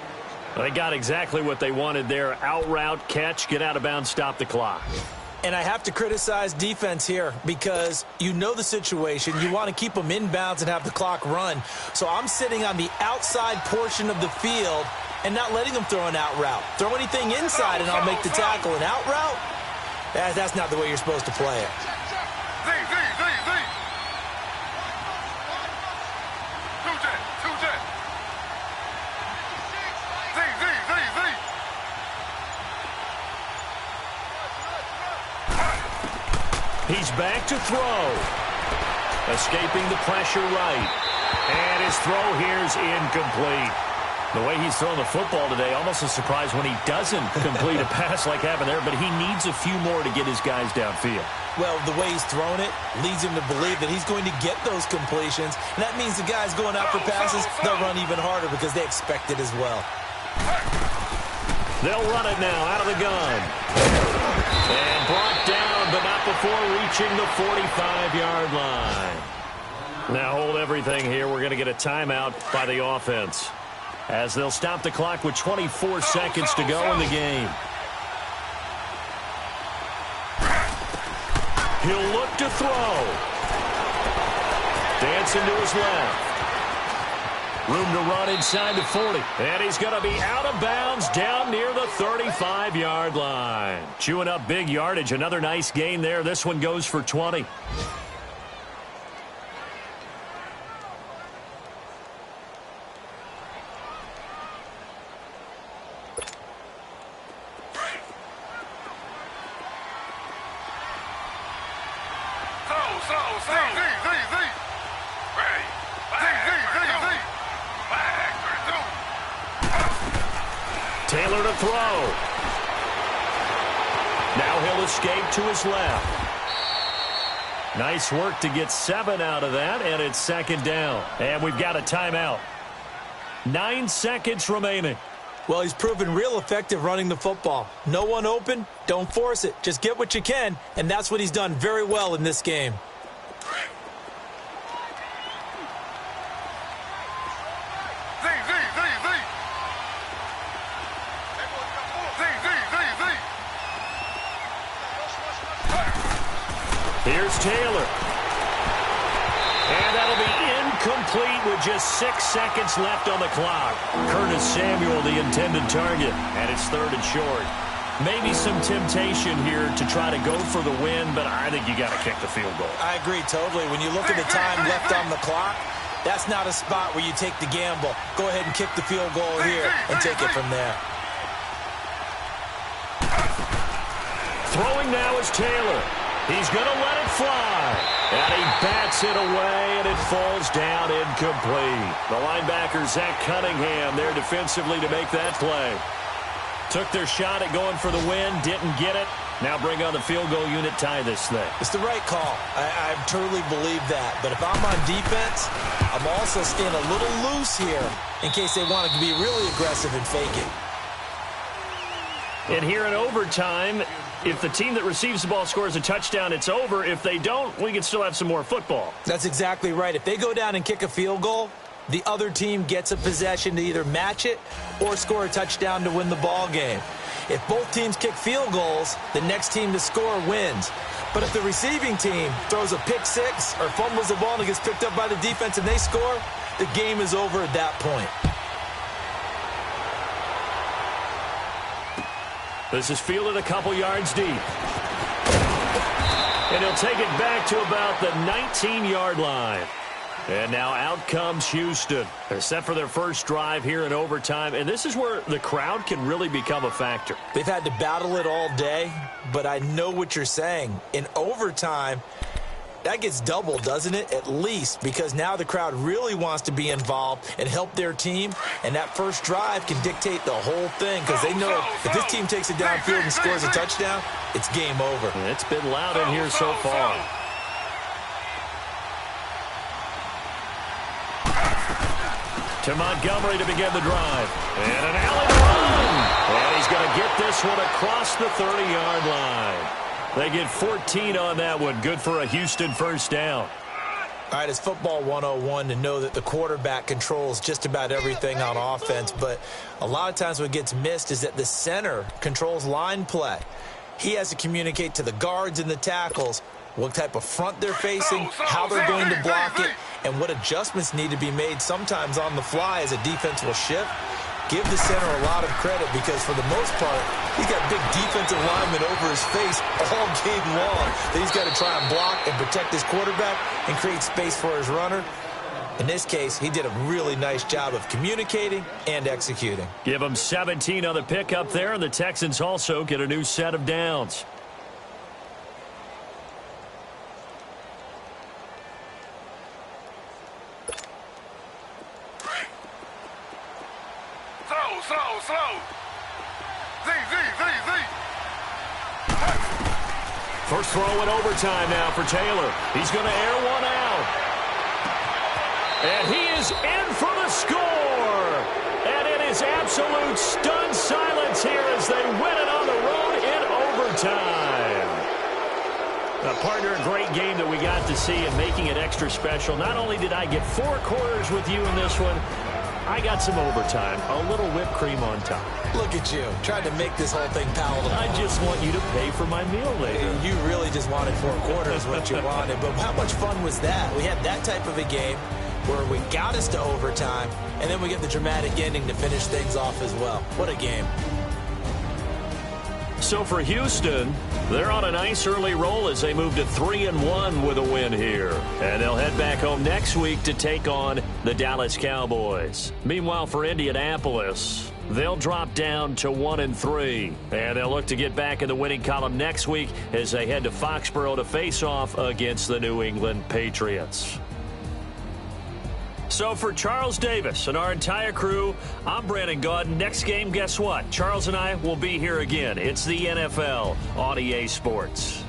They got exactly what they wanted there. Out route, catch, get out of bounds, stop the clock.
And I have to criticize defense here because you know the situation. You want to keep them inbounds and have the clock run. So I'm sitting on the outside portion of the field and not letting them throw an out route. Throw anything inside and I'll make the tackle. An out route? That's not the way you're supposed to play it.
He's back to throw. Escaping the pressure right. And his throw here's incomplete. The way he's throwing the football today, almost a surprise when he doesn't complete a pass like happened there, but he needs a few more to get his guys downfield.
Well, the way he's thrown it leads him to believe that he's going to get those completions, and that means the guys going out for passes, they'll run even harder because they expect it as well.
They'll run it now out of the gun. And brought down, but not before reaching the 45-yard line. Now hold everything here. We're going to get a timeout by the offense, as they'll stop the clock with 24 seconds to go in the game. He'll look to throw. Dancing to his left. Room to run inside the 40. And he's going to be out of bounds down near the 35-yard line. Chewing up big yardage. Another nice gain there. This one goes for 20. Taylor to throw. Now he'll escape to his left. Nice work to get 7 out of that, and it's second down. And we've got a timeout. 9 seconds remaining.
Well, he's proven real effective running the football. No one open, don't force it. Just get what you can, and that's what he's done very well in this game.
Here's Taylor. And that'll be incomplete with just 6 seconds left on the clock. Curtis Samuel, the intended target, and it's 3rd and short. Maybe some temptation here to try to go for the win, but I think you got to kick the field goal.
I agree totally. When you look at the time left on the clock, that's not a spot where you take the gamble. Go ahead and kick the field goal here and take it from there.
Throwing now is Taylor. He's going to let it fly. And he bats it away, and it falls down incomplete. The linebacker, Zach Cunningham, there defensively to make that play. Took their shot at going for the win, didn't get it. Now bring on the field goal unit, tie this thing.
It's the right call. I truly believe that. But if I'm on defense, I'm also staying a little loose here in case they want to be really aggressive and fake it.
And here in overtime, if the team that receives the ball scores a touchdown, it's over. If they don't, we can still have some more football.
That's exactly right. If they go down and kick a field goal, the other team gets a possession to either match it or score a touchdown to win the ball game. If both teams kick field goals, the next team to score wins. But if the receiving team throws a pick six or fumbles the ball and it gets picked up by the defense and they score, the game is over at that point.
This is fielded a couple yards deep. And he'll take it back to about the 19-yard line. And now out comes Houston. They're set for their first drive here in overtime. And this is where the crowd can really become a factor.
They've had to battle it all day, but I know what you're saying. In overtime, that gets doubled, doesn't it? At least, because now the crowd really wants to be involved and help their team. And that first drive can dictate the whole thing because they know if this team takes it downfield and scores a touchdown, it's game over.
And it's been loud in here so far. To Montgomery to begin the drive. And an alley run. And he's going to get this one across the 30-yard line. They get 14 on that one. Good for a Houston first down.
All right, it's football 101 to know that the quarterback controls just about everything on offense, but a lot of times what gets missed is that the center controls line play. He has to communicate to the guards and the tackles what type of front they're facing, how they're going to block it, and what adjustments need to be made sometimes on the fly as a defense will shift. Give the center a lot of credit because, for the most part, he's got big defensive linemen over his face all game long that he's got to try and block and protect his quarterback and create space for his runner. In this case, he did a really nice job of communicating and executing.
Give him 17 on the pickup there, and the Texans also get a new set of downs.
Slow. Z.
First throw in overtime now for Taylor. He's going to air one out. And he is in for the score. And it is absolute stunned silence here as they win it on the road in overtime. Partner, a great game that we got to see and making it extra special. Not only did I get 4 quarters with you in this one, I got some overtime, a little whipped cream on top.
Look at you, trying to make this whole thing palatable.
I just want you to pay for my meal later.
You really just wanted 4 quarters, what you wanted. But how much fun was that? We had that type of a game where we got us to overtime, and then we get the dramatic ending to finish things off as well. What a game.
So for Houston, they're on a nice early roll as they move to 3-1 with a win here. And they'll head back home next week to take on the Dallas Cowboys. Meanwhile, for Indianapolis, they'll drop down to 1-3. And they'll look to get back in the winning column next week as they head to Foxborough to face off against the New England Patriots. So for Charles Davis and our entire crew, I'm Brandon Gaudin. Next game, guess what? Charles and I will be here again. It's the NFL on EA Sports.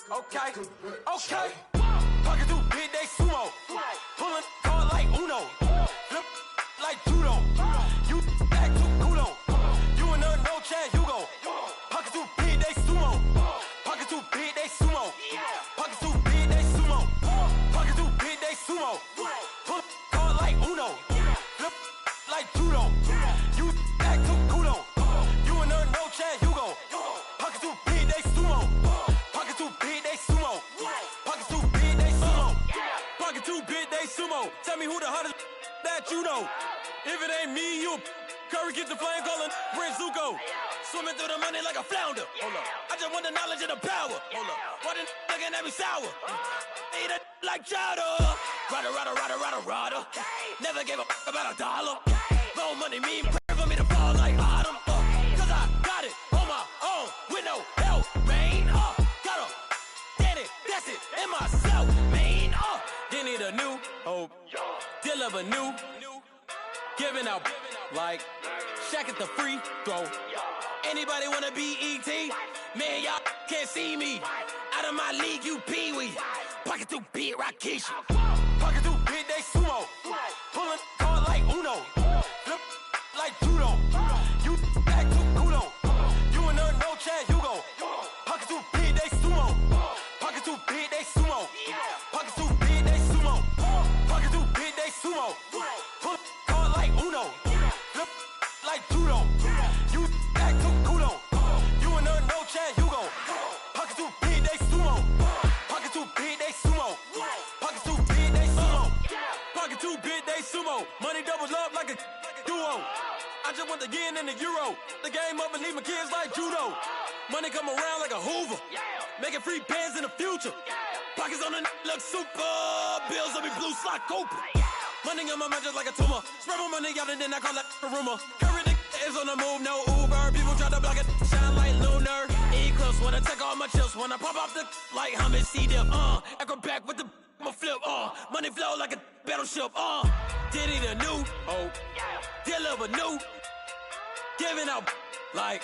Okay, okay. Pocket too big, they sumo. Pulling hard like Uno. Flip like judo. You act too kudo. You and her no Chad Hugo. Pocket too big, they sumo. Pocket too big, they sumo. Pocket too big, they sumo. Pocket too big, they sumo. Pull hard like Uno. Flip like judo. You act too kudo. You and her no Chad Hugo. Pocket too big, they sumo. Pocket too big, they sumo. Pocket too big, they sumo. Pocket too big, they sumo. Tell me who the hottest that you know. If it ain't me, you Curry keep the flame calling Prince Zuko. Swimming through the money like a flounder. Hold up. I just want the knowledge and the power. Hold up. Why the looking at me sour? Eat it like chowder. Rada, rada, rada, rada, rada. Never gave a about $1. No money mean pray for me to fall like autumn. Cause I got it on my own with no help, man. Gotta get it, that's it, in myself, man. They need a new hope. Deliver new. Giving out like Shaq at the free throw. Anybody wanna be E.T.? Man, y'all can't see me. Out of my league, you pee-wee. Pocket too big, Rakishi. Pocket too big, they sumo. Pulling hard like Uno. Flip like judo. You act too kudo. You and her no Chad Hugo. Pocket too big, they sumo. Pocket too big, they sumo. Pocket too big, they sumo. Pocket too big, they sumo. Pull hard like Uno. Flip like judo. You act too kudo. You and her no Chad Hugo. Pocket too big, they sumo. Pocket too big, they sumo. Pocket too big, they sumo. Pocket too big, they sumo. Money doubles up like a duo. I just want the yen and the euro. The game up and leave my kids like judo. Money come around like a Hoover. Making free bands in the future. Pockets on the look super. Bills on me blue slot Cooper. Money in my mind just like a tumor. Spread my money out and then I call that a rumor. Curry is on the move, no Uber. People try to block it, shine like lunar. Eclipse wanna take all my chips. Wanna pop off the like Hummus C-dip. Acrobat with the I'ma flip. Money flow like a battleship. Did it a new hope. Deliver new. Giving out like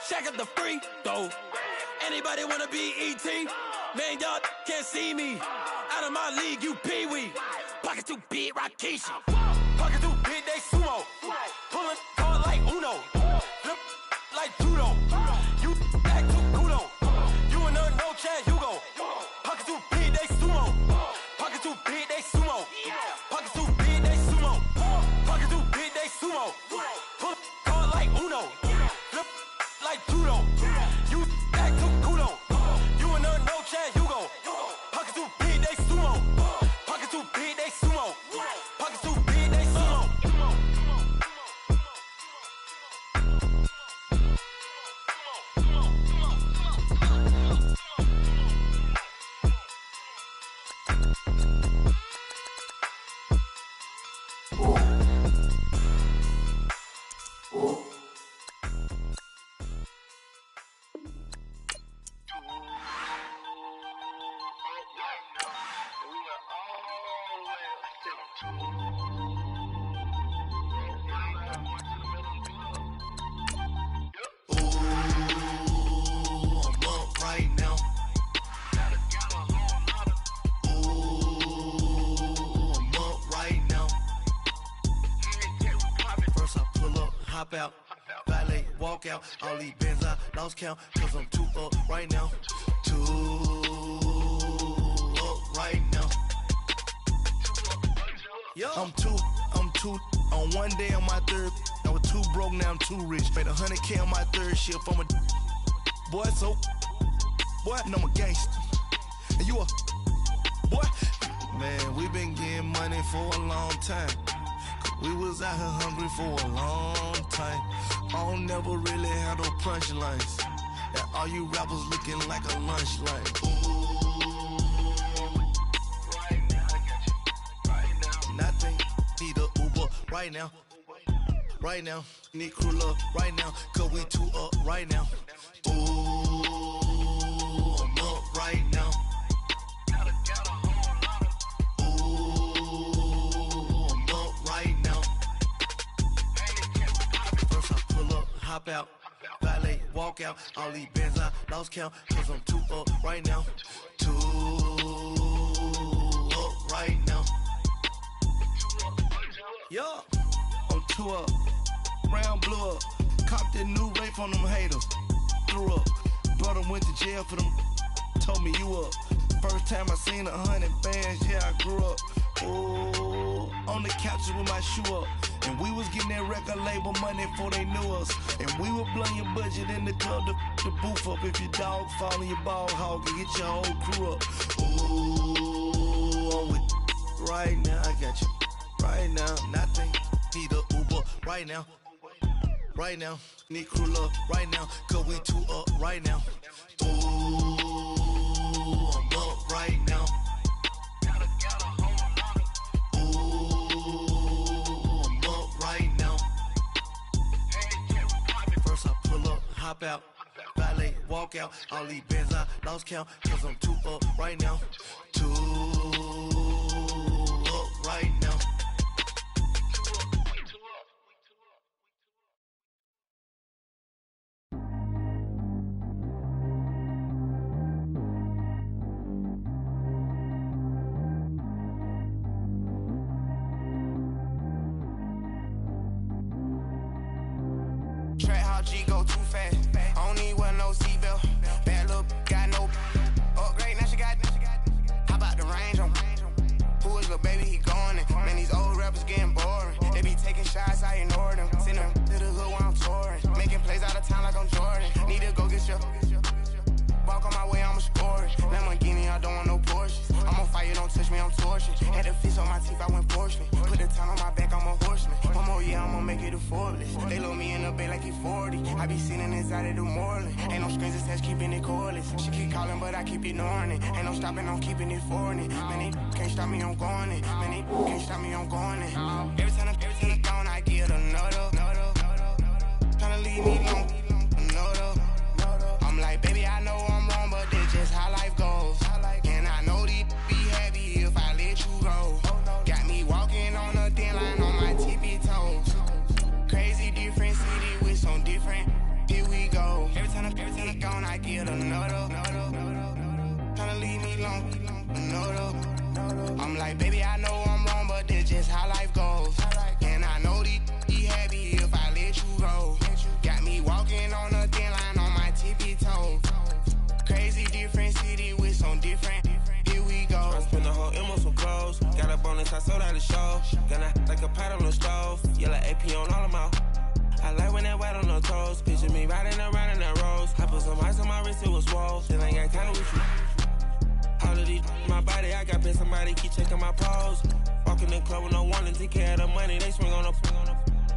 Shaq at the free throw. Anybody wanna be E.T.? Man, y'all can't see me. Out of my league, you pee-wee. Pocket too big, Rakishi. Pocket too big, they sumo. Pulling hard like Uno. Flip like judo. You act too kudo. You and her no Chad Hugo. Pocket too big, they sumo. Pocket too big, they sumo. Pocket too big, they sumo. Pocket too big, they sumo. Pull hard like Uno. Flip like judo. You act too kudo. You and her no Chad Hugo. Pocket too big, they sumo. Pocket too big, they sumo. Pocket too big, they sumo.
Out, valet, walk out, all these bands I lost count, cause I'm too up right now, too up right now. I'm too, on one day on my third, I was too broke, now I'm too rich, made 100K on my third shift, I'm a boy, so, boy, and I'm a gangster, and you a, boy, man, we been getting money for a long time. We was out here hungry for a long time. I don't never really have no punchlines. And all you rappers looking like a lunch line. Ooh, right now, I got you. Right now. Nothing, need a Uber right now. Right now, need crew love right now. Cause we too up right now. Ooh, I'm up right now. Hop out, valet, walk out. All these bands I lost count, cause I'm too up right now. Too up right now. Yeah, I'm too up. Round blew up. Copped that new rape on them haters. Threw up. Brother went to jail for them. Told me you up. First time I seen 100 bands, yeah, I grew up. Ooh, on the couches with my shoe up. And we was getting that record label money before they knew us. And we were blowing your budget in the club to booth up. If your dog fall in your ball hog and get your whole crew up. Ooh, I'm with right now, I got you. Right now, nothing. Need a Uber right now. Right now, need crew love right now. Cause we too up right now. Ooh, I'm up right now. Hop out, valet, walk out. All these bands I lost count, cause I'm too up right now. Too up right now.
G go too fast. I don't need wear no seatbelt. Bad little got no upgrade. Now she got. How about the range on? Who is the baby? He going in. Man, these old rappers getting boring. They be taking shots, I ignore them. Send them to the hood while I'm touring. Making plays out of town like I'm Jordan. Need to go get your. Walk on my way, I'ma score it. Lamborghini, I don't want no Porsches. I'm on fire, don't touch me, I'm torching. Had the fist on my teeth, I went fortunate. Put the time on my back, I'm a horseman. One more year, I'ma make it a Forbes. They load me in the bay like he 40. I be sitting inside of the Moreland. Ain't no strings attached, keeping it cordless. She keep calling, but I keep ignoring it. Ain't no stopping, I'm keeping it for it. Man, they can't stop me, I'm going it. Man, they can't stop me, I'm going it. Every time I'm gone, I get another. Tryna leave me alone, another. I'm like, baby, I know I'm wrong, but that's just how life goes. And I know these be happy if I let you go. Got me walking on a thin line on my tippy toes. Crazy different city with some different. Here we go. Every time I'm gone, I get another. Tryna leave me alone, another. I'm like, baby, I know I'm wrong, but that's just how life goes. And I know these be happy if I let you go. Got me walking on a thin line on my tippy toes. Crazy different city with some different. Here we go. I spend the whole M on some clothes. Got a bonus, I sold out the show. Gonna like a pot on the stove. Yellow AP on all of my. I like when that white on the toes. Picture me riding around in that rose. I put some ice on my wrist, it was swole. Still ain't got time with you. All of these my body, I got paid somebody keep checking my pose. Walking in the club with no warning, take care of the money. They swing on the.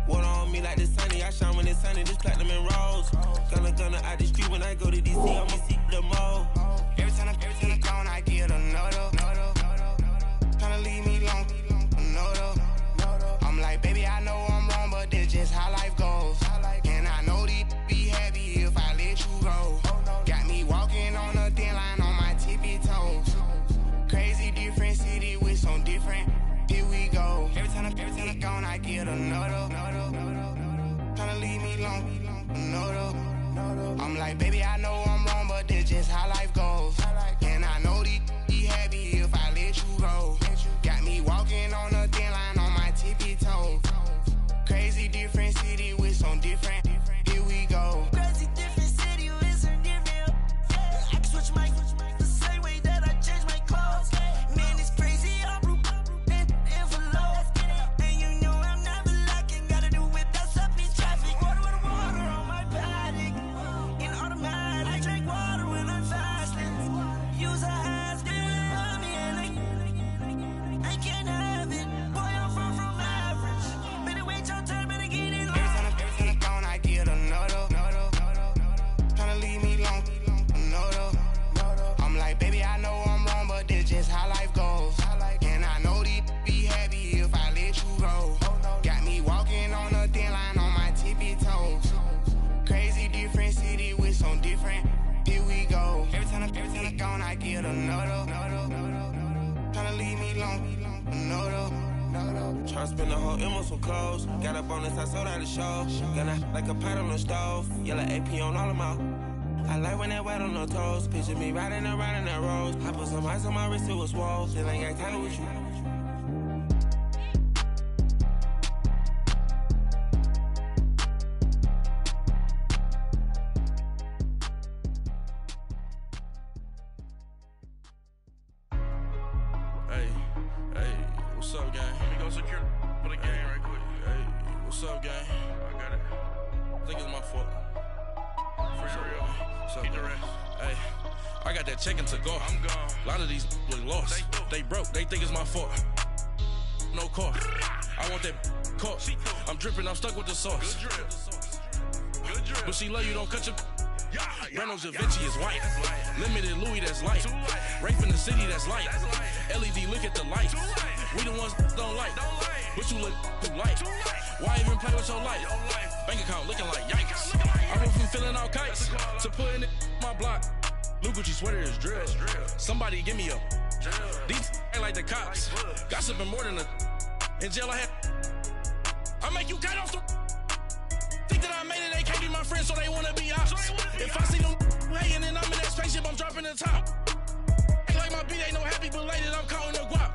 Water on me like the sunny, I shine when it's sunny, this platinum and rose. Gonna out the street when I go to DC, I'ma see the mall. Every time I'm gone, I get another. Tryna leave me alone, another. I'm like, baby, I know I'm wrong, but that's just how life goes. And I know these be happy if I let you go. Got me walking on a thin line on my tippy toes. Crazy different city with some different. Here we go. Every time I'm gone, I get another. Tryna leave me alone, another. I'm like, baby, I know I'm wrong, but that's just how life goes. And I know these be happy if I let you go. Got me walking on a thin line on my tippy toes. Crazy different city with some different. Here we go.
Crazy different city with some different. I can switch my the same way that I change my clothes. Man, it's crazy. I'm envelope. And you know I'm never lacking. Gotta do it, that's up in traffic. Water on my paddock. In automatic. I drink water when I'm fasting. Use a has on me and I can't have it. Boy, I'm far from average. Better wait your turn, better get in line.
Every time I'm gone, I get another. Tryna leave me alone, another. I'm like, baby, I know I'm wrong, but that's just how life goes. And I know these be happy if I let you go. Got me walking on a thin line on my tippy toes. Crazy different city with some different. Here we go. Every time I'm gone, I get another. Tryna leave me alone, another. Tryna spend the whole M on some clothes. Got up on this, I sold out the show. Gonna like a pot on the stove. Yellow AP on all of my. I like when that wet on the toes. Picture me riding around in that rose. I put some ice on my wrist, it was swole. Still ain't got time with you.
What's up, gang? Let me go secure for the game right quick. Hey, what's up, gang? I got it. I think it's my fault. For real. What's up, keep the rest. Hey, I got that check-in to go. I'm gone. A lot of these look lost. They broke. They think it's my fault. No car. I want that caught. I'm dripping. I'm stuck with the sauce. Good drip. Good drip. But she love you. Don't cut your. Reynolds Da Vinci is white. Limited Louis, that's light. Rape in the city, that's light. LED, look at the lights. We the ones don't like. But you look too light. Why even play with your life? Bank account looking like yikes. I went from filling out kites to putting it in my block. Blue Gucci sweater is drill. Somebody give me a. These ain't like the cops. Gossiping more than a. In jail I had. I make you cut off the. Think that I made it, they can't be my friends, so they wanna be ops. If I see them hating and I'm in that spaceship, I'm dropping the top. Ain't like my beat ain't no happy belated, I'm counting the guap.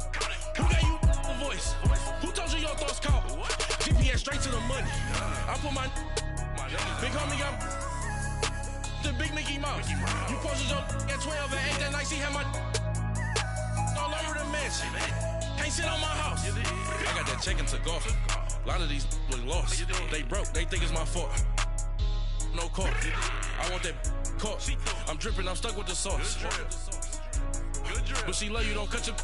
Who gave you the voice? Who told you your thoughts count? GPS straight to the money. I put my big homie got the big Mickey Mouse. You posted your at 12 and 8 that night, she had my all over the mansion. Can't sit on my house. I got that check-in to go. A lot of these look lost. They broke, they think it's my fault. No car. I want that caught. I'm dripping, I'm stuck with the sauce. But she love you, don't cut your.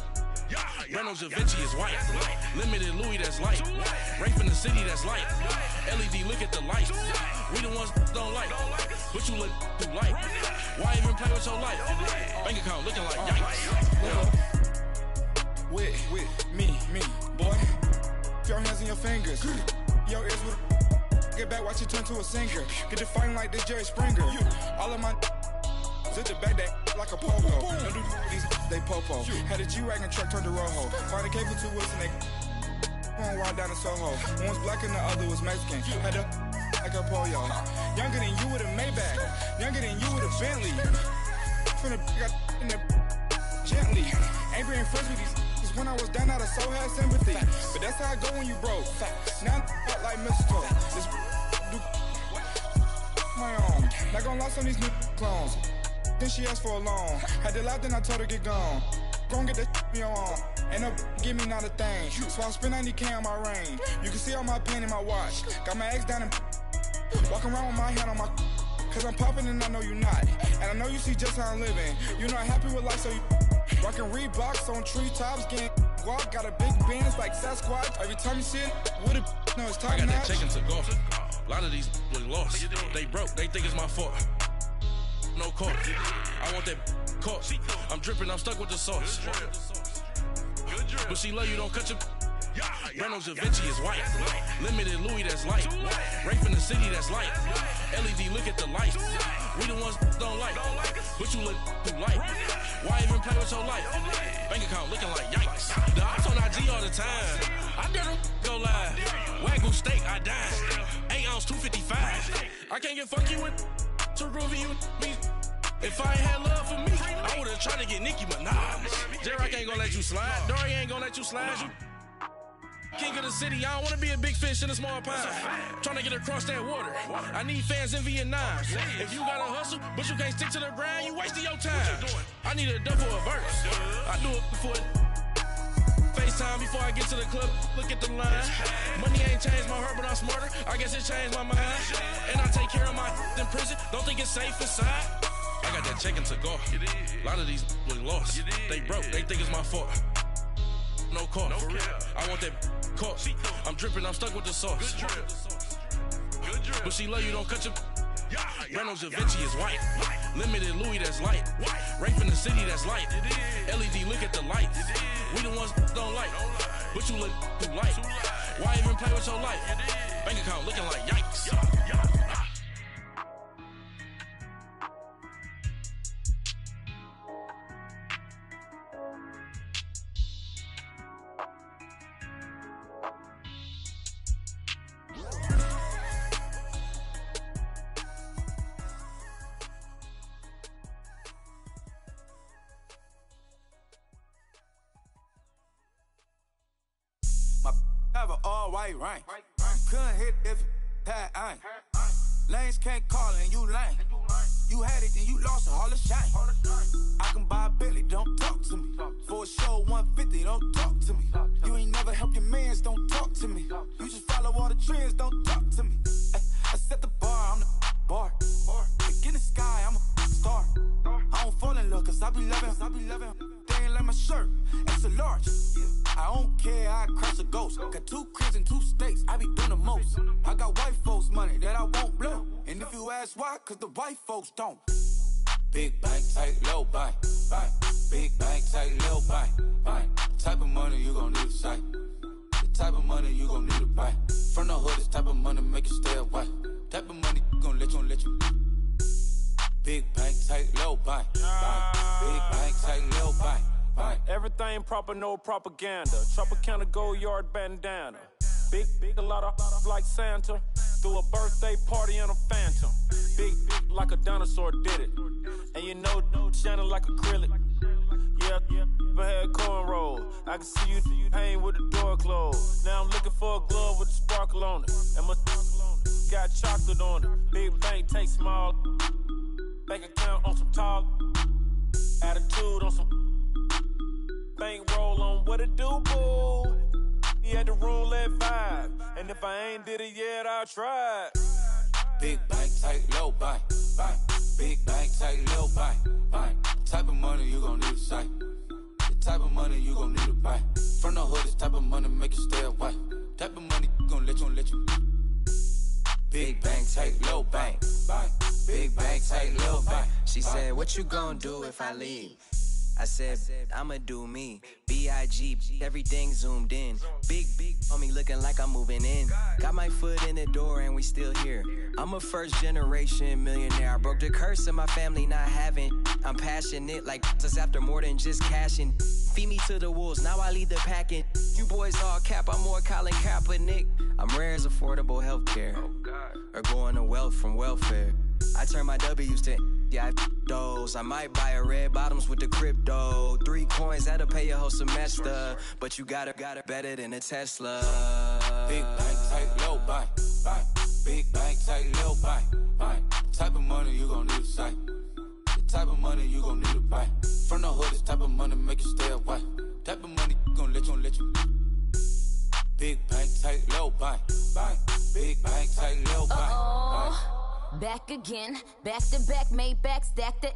Reynolds Da Vinci is white. Limited Louis, that's light. Rape in the city, that's light. LED, look at the lights. We the ones don't like. But you look too light. Why even play with your life? Bank account looking like yikes.
With me, boy. Your hands and your fingers. Your ears with get back, watch you turn to a singer. Get the fighting like this Jerry Springer. All of my sit the back that like a pogo. Don't do these they popo. Had a G-Wagon truck turned to Rojo. Find a cable 2 wheels and they one ride down to Soho. One was black and the other was Mexican. Had a like a pollo. Younger than you with a Maybach. Younger than you with a Bentley. From the got in the gently. Ain't being friends with these. When I was down, I so had sympathy. But that's how I go when you broke. Now I'm like mistletoe. This do my own. Not gonna lie on these new clones. Then she asked for a loan. Had to laugh, then I told her get gone. Gon' get that me on. Ain't no give me not a thing. So I spend 90K on my range. You can see all my pain in my watch. Got my ex down and walking around with my hand on my. Cause I'm popping and I know you not. And I know you see just how I'm living. You're not happy with life, so you. Rockin' Reeboks on treetops, getting guap, got a big Benz like Sasquatch. Every time you see it, with it, no, it's top notch.
I got that check-in to go. A lot of these look lost. They broke, they think it's my fault. No car. I want that caught. I'm dripping, I'm stuck with the sauce. But she love you, don't cut your. Reynolds Da Vinci is white. Limited Louis, that's light. Rape in the city, that's light. LED, look at the lights. We the ones don't like. But you look too light. Why even play with your life? Bank account looking like yikes. The ops on IG all the time. I dare them go live. Wagyu steak, I dine. 8 ounce, 255. I can't get funky with too groovy you me. If I ain't had love for me, I would've tried to get Nicki Minaj. J-Rock ain't gonna let you slide. Dory ain't gonna let you slide. You king of the city, I don't wanna be a big fish in a small pond. Trying to get across that water. I need fans in Vietnam. If you gotta hustle, but you can't stick to the grind, you wasting your time. I need a double a verse. I do it before FaceTime before I get to the club. Look at the line. Money ain't changed my heart, but I'm smarter. I guess it changed my mind. And I take care of my in prison. Don't think it's safe inside. I got that check-in to go. A lot of these look lost. They broke, they think it's my fault. No car, for real. I want that caught. I'm dripping, I'm stuck with the sauce. But she love you, don't cut your. Reynolds Da Vinci is white. Limited Louis, that's light. Rape in the city, that's light. LED, look at the lights. We the ones don't like. But you look too light. Why even play with your life? Bank account looking like yikes.
all white rain. Couldn't hit if it had aim. Lanes can't call and you lame. You had it, then you lost it, all the shame. I can buy a Billy, don't talk to me. For a show 150, don't talk to me. You ain't never helped your mans, don't talk to me. You just follow all the trends, don't talk to me. I set the bar, I'm the bar. Like in the sky, I'm a star. I don't fall in love, cause I be loving. They ain't like my shirt, it's a large. I don't care, I crash a ghost. Got 2 cribs in 2 states, I be doing the most. I got white folks' money that I won't blow. And if you ask why, cause the white folks don't. Big bank, tight, low bank, bank. Big bank, tight, low bank, bank. Type of money you gon' need to sight. The type of money you gon' need to buy. From the hood, this type of money make you stay away. Type of money gon' let you. Big bank, tight, low bank, bank. Big bank, tight, low bank, bank.
Everything proper, no propaganda. Tropicana gold yard bandana. Big, a lot of like Santa. Threw a birthday party in a phantom. Big like a dinosaur did it. And you know, shining like acrylic. Yeah, but had cornrows. I can see you hang with the door closed. Now I'm looking for a glove with a sparkle on it. And my got chocolate on it. Big bank, take small. Bank account on some talk. Attitude on some. Bank roll on what it do, boo. He had the roulette vibe. And if I ain't did it yet, I'll try.
Big bank, tight, low bank, bank. Big bank, tight, low bank, bank. Type of money you gon' need to sight. The type of money you gon' need to buy. From the hood, this type of money make you stay away. Type of money gon' let you. Big bank, tight, low bank, bank. Big bank, tight, low bank.
She said, what you gon' do if I leave? I said, I'ma do me. B.I.G. Everything zoomed in. Big on me looking like I'm moving in. Got my foot in the door and we still here. I'm a first generation millionaire. I broke the curse of my family not having. I'm passionate like us after more than just cashing. Feed me to the wolves, now I lead the packing. You boys all cap, I'm more Colin Kaepernick. I'm rare as affordable healthcare. Or going to wealth from welfare. I turn my W's to those. I might buy a red bottoms with the crypto. 3 coins, that'll pay your whole semester. But you got it better than a Tesla.
Big bank, tight, low bank, bank. Big bank, tight, low bank, bank. Type of money you gon' need to sight. The type of money you gon' need to buy. From the hood, this type of money make you stay away. Type of money gon' let you. Big bank, tight, low bank, bank. Big bank, tight, low bank, bank.
Back again, back to back, made back, stacked it.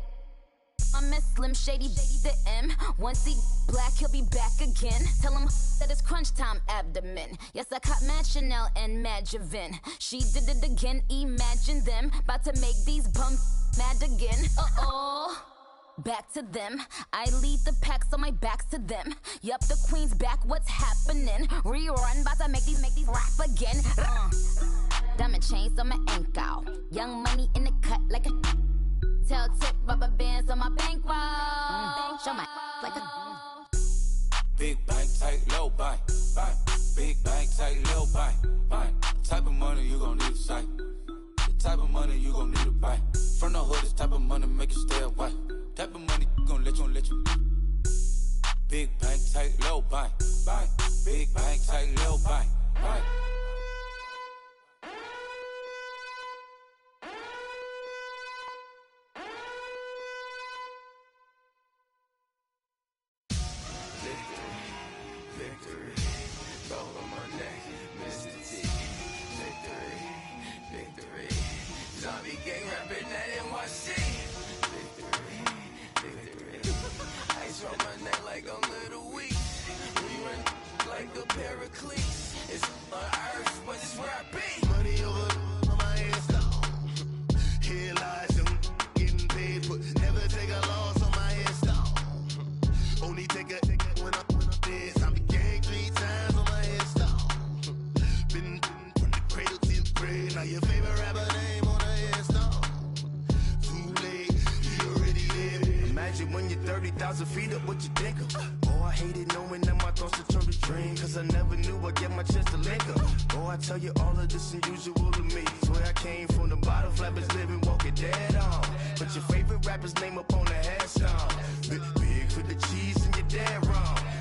I'm a Slim Shady, the M. Once he black, he'll be back again. Tell him that it's crunch time abdomen. Yes, I caught Mad Chanel and Mad Javin. She did it again, imagine them. About to make these bums mad again. Back to them. I lead the pack, so my back's to them. Yup, the queen's back, what's happening? Rerun, about to make these rap again. Diamond chains on my ankle. Young money in the cut like a tail tip, rubber bands on my bankroll. Show my like a
big bank, tight, low bank, bank. Big bank, tight, low bank, bank. Type of money you gon' need to sight. The type of money you gon' need to buy. From the hood, this type of money make you stay away. Type of money gon' let you. Big bank, tight, low bank, bank. Big bank, tight, low bank, bank.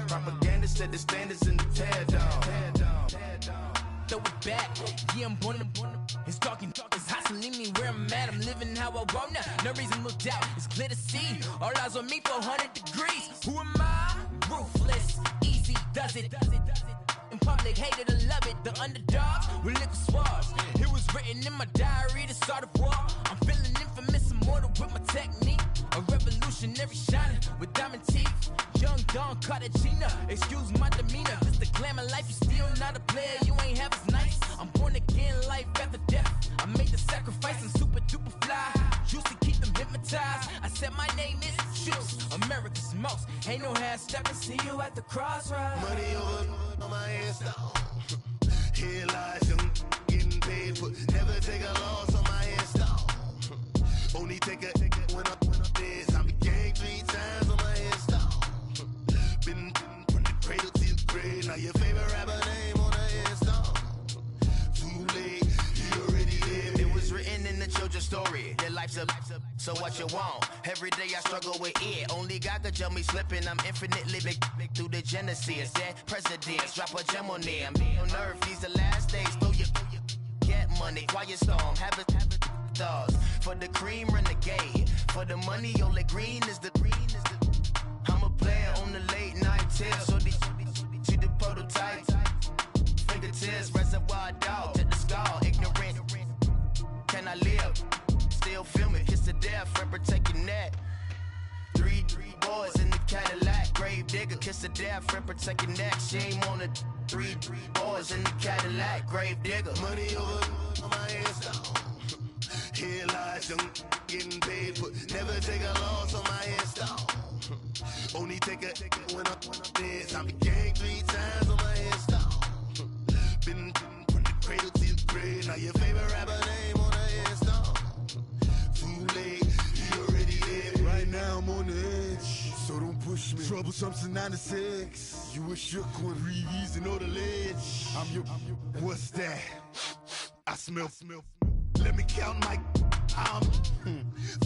Propaganda set the standards in the tear down.
throw it back. Yeah, I'm born it's talking, it's hot, so leave me where I'm at. I'm living how I want now. No reason to look out, it's clear to see. All eyes on me for 100 degrees. Who am I? Ruthless, easy, does it. In public, hated to love it. The underdogs with liquor swabs. It was written in my diary to start a war. I'm feeling infamous, immortal with my technique. A revolutionary shining with diamond teeth. Young Don Cartagena, excuse my demeanor. Just the glamour life, you still not a player. You ain't half as nice. I'm born again, life after death. I made the sacrifice, I'm super duper fly. Used to keep them hypnotized. I said my name is Shoes, America's most. Ain't no half stepping. See you at the crossroads.
Money over on my hairstyle. Here lies young, getting paid for. Never take a loss on my hairstyle. Only take a when I'm dead. I became 3 times on my hairstyle. Been from the cradle to the grave. Now your favorite rapper name on the hairstyle. Too late, you already lived.
It was written in the children's story. Your life's a so what you want? Every day I struggle with it. Only God could tell me slipping. I'm infinitely big through the genesis. Dead presidents, drop a gem on them. On earth, these the last days. Throw your get money, quiet storm. Have it thoughts. For the cream, renegade. For the money, only green is the. I'm a player on the late night tip. So they see the prototype. Fingertips, reservoir dog to the skull. Ignorant. Can I live? Still film it, kiss to death, friend protecting that. 3 boys in the Cadillac, grave digger, kiss to death, friend protecting that. Shame on the 3 boys in the Cadillac, grave digger.
Money over on my hairstyle. Here lies young, getting paid for. Never take a loss on my hairstyle. Only take a when I'm dead. I became 3 times on my hairstyle. Been from the cradle to the grave. Now your favorite rapper name on the hairstyle. Too late, you already lived. Right now I'm on the edge, so don't push me. Troublesome to 96. You a shook one, breeze and know the ledge. I'm your. What's that? I smell. Let me count my. I'm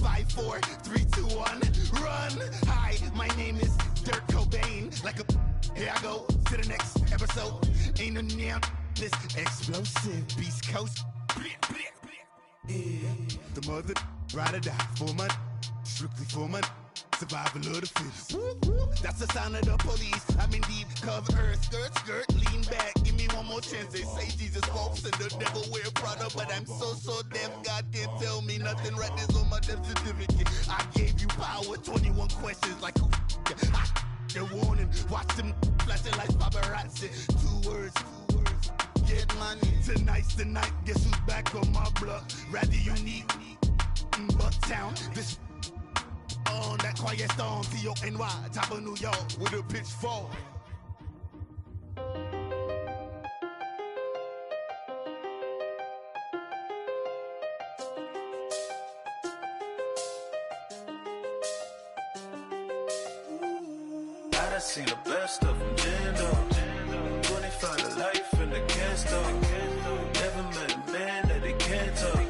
5, 4, 3, 2, 1. Run. Hi, my name is Dirk Cobain. Like a. Here I go to the next episode. Ain't no damn this explosive Beast Coast. Yeah. The mother ride or die for my strictly for my survival of the fittest. That's the sound of the police. I'm in deep cover earth, skirt, lean back. Give me one more chance. They say Jesus walks and the devil wear Prada, but I'm so deaf. God can't tell me nothing. Right there's on my death certificate. I gave you power. 21 questions like who? They're warning. Watch them flashing like paparazzi. 2 words. Get money. Tonight's the night. Guess who's back on my block? Rather unique. Bucktown. This on that quiet storm. T-O-N-Y. Top of New York with a pitchfork.
I done seen the best of them, Jando. 25 to life in the can't stop. Never met a man that they can't talk.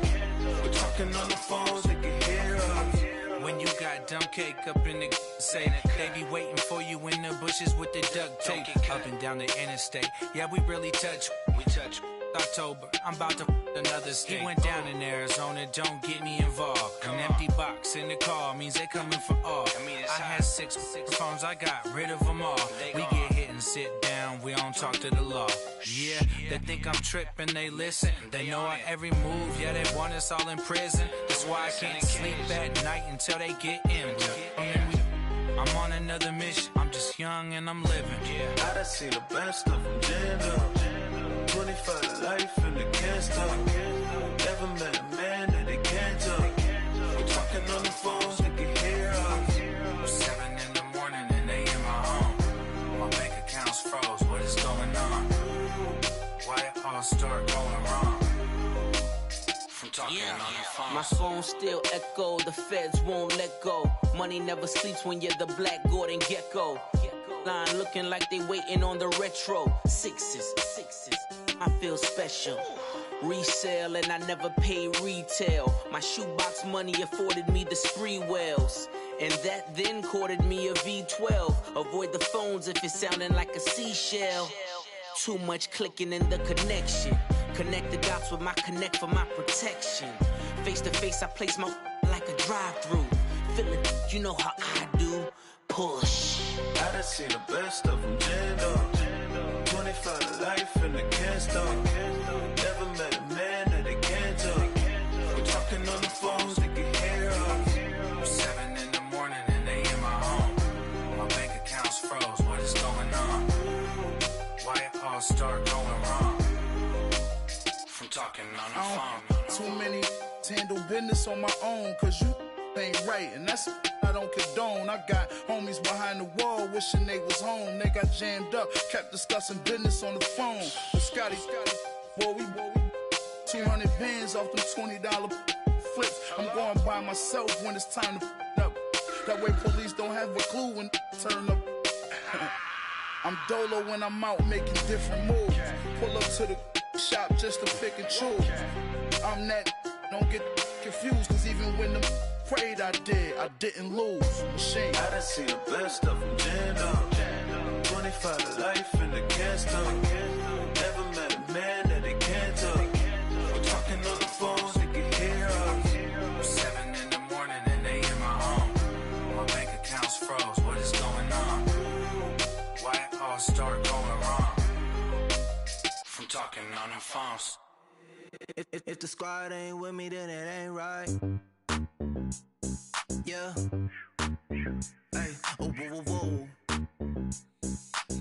We're talking on the phones, they can hear us.
When you got dumb cake up in the say they be waiting for you in the bushes with the duct tape. Up and down the interstate. Yeah, we really touch. We touch. October, I'm about to another state. He went down in Arizona, don't get me involved. An empty box in the car means they coming for all. I had 6 phones, I got rid of them all. We get hit and sit down, we don't talk to the law. Yeah, they think I'm tripping, they listen. They know our every move, yeah, they want us all in prison. That's why I can't sleep at night until they get in. I'm on another mission, I'm just young and I'm living.
I done seen the best of them, Jando. 25 to life and they can't stop. Never met a man that they can't talk. We're talking on the phones, they can hear us.
7 in the morning and they in my home. My bank account's froze, what is going on? Why it all start going wrong? From talking on the phone.
My phone still echo, the feds won't let go. Money never sleeps when you're the Black Gordon Gecko. Line looking like they waiting on the retro. Sixes, I feel special. Resale and I never pay retail. My shoebox money afforded me the spree wells. And that then courted me a V12. Avoid the phones if it's sounding like a seashell. Too much clicking in the connection. Connect the dots with my connect for my protection. Face to face, I place my like a drive-through. Feeling, you know how I do. Push.
I done seen the best of them jammed up. 25 to life and they can't stop. Never met a man that they can't talk. We're talking on the phones, they can hear us.
7 in the morning and they in my home. My bank account's froze, what is going on? Why it all start going wrong? From talking on the phone.
Too many handle business on my own, cause you ain't right, and that's I don't condone. I got homies behind the wall wishing they was home. They got jammed up, kept discussing business on the phone. But Scotty, boy, we 200 bands off them $20 flips. I'm going by myself when it's time to up. That way police don't have a clue when turn up. I'm dolo when I'm out making different moves. Pull up to the shop just to pick and choose. I'm that, don't get confused, cause even when the prayed I didn't lose. Machine.
I done seen the best of them jammed up. 25 to life and they can't stop. Never met a man that they can't talk. We're talking on the phones, they can hear us.
7 in the morning and they in my home. My bank account's froze, what is going on? Why it all start going wrong? From talking on the phones.
If the squad ain't with me, then it ain't right. Yeah. Hey. Oh, whoa, whoa, whoa.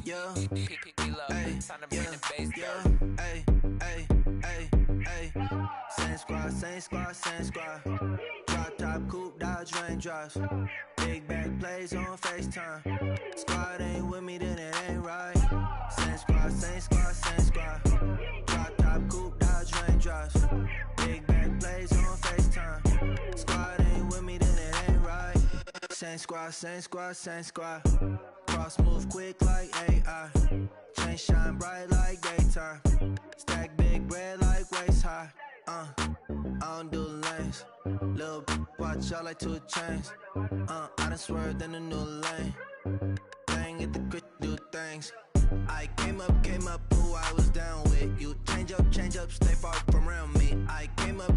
Yeah. Hey. Yeah. Hey. Hey. Hey. Hey. Same squad, same squad, same squad. Drop top, coupe, Dodge raindrops. Big back plays on FaceTime. Squad ain't with me, then it ain't right. Same squad, same squad, same squad. Drop top, coupe, Dodge raindrops. Big back plays on FaceTime. Squad ain't with me, then it ain't right. Same squad, same squad, same squad. Cross move quick like AI. Chain shine bright like daytime. Stack big bread like waist high. I don't do lanes. Lil' watch out like 2 chains. I done swerved in a new lane. Bang at the crit, do things. I came up, who I was down with. You change up, stay far from around me. I came up,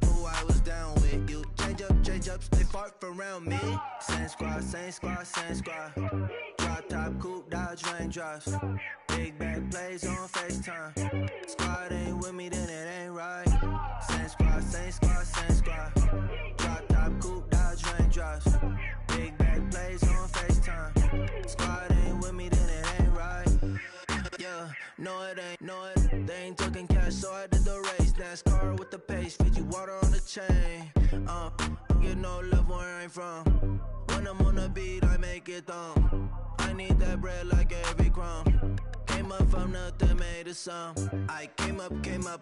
who I was down with. You change up, stay far from around me. Same squad, same squad, same squad. Drop top, coupe, Dodge raindrops. Big back plays on FaceTime. Squad ain't with me, then it ain't right. Same squad, same squad, same squad. Drop top, coupe, Dodge raindrops. Big back plays on FaceTime. Squad ain't with me, then it ain't right. Yeah, no it ain't, no it. They ain't talking cash, so I did the race. NASCAR with the pace, feed you water on the chain. Get no love where I ain't from. When I'm on the beat, I make it thumb. I need that bread like every crumb. Came up from nothing, made a sum. I came up,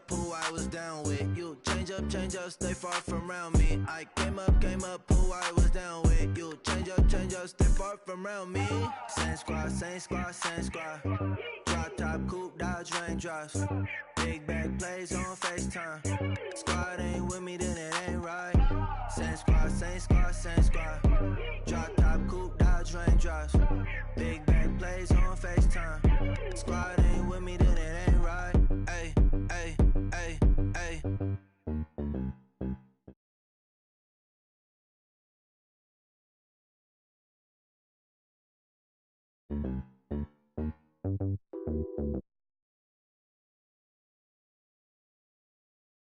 who I was down with. You change up, stay far from around me. I came up, who I was down with. You change up, stay far from around me. Same squad, same squad, same squad. Drop top, coupe, Dodge raindrops. Big back plays on FaceTime. Squad ain't with me, then it ain't right. Same squad, same squad, same squad. Drop top, coupe, Dodge raindrops. Big back plays on FaceTime. Squad ain't with me, then it ain't right. Ay, ay, ay, ay.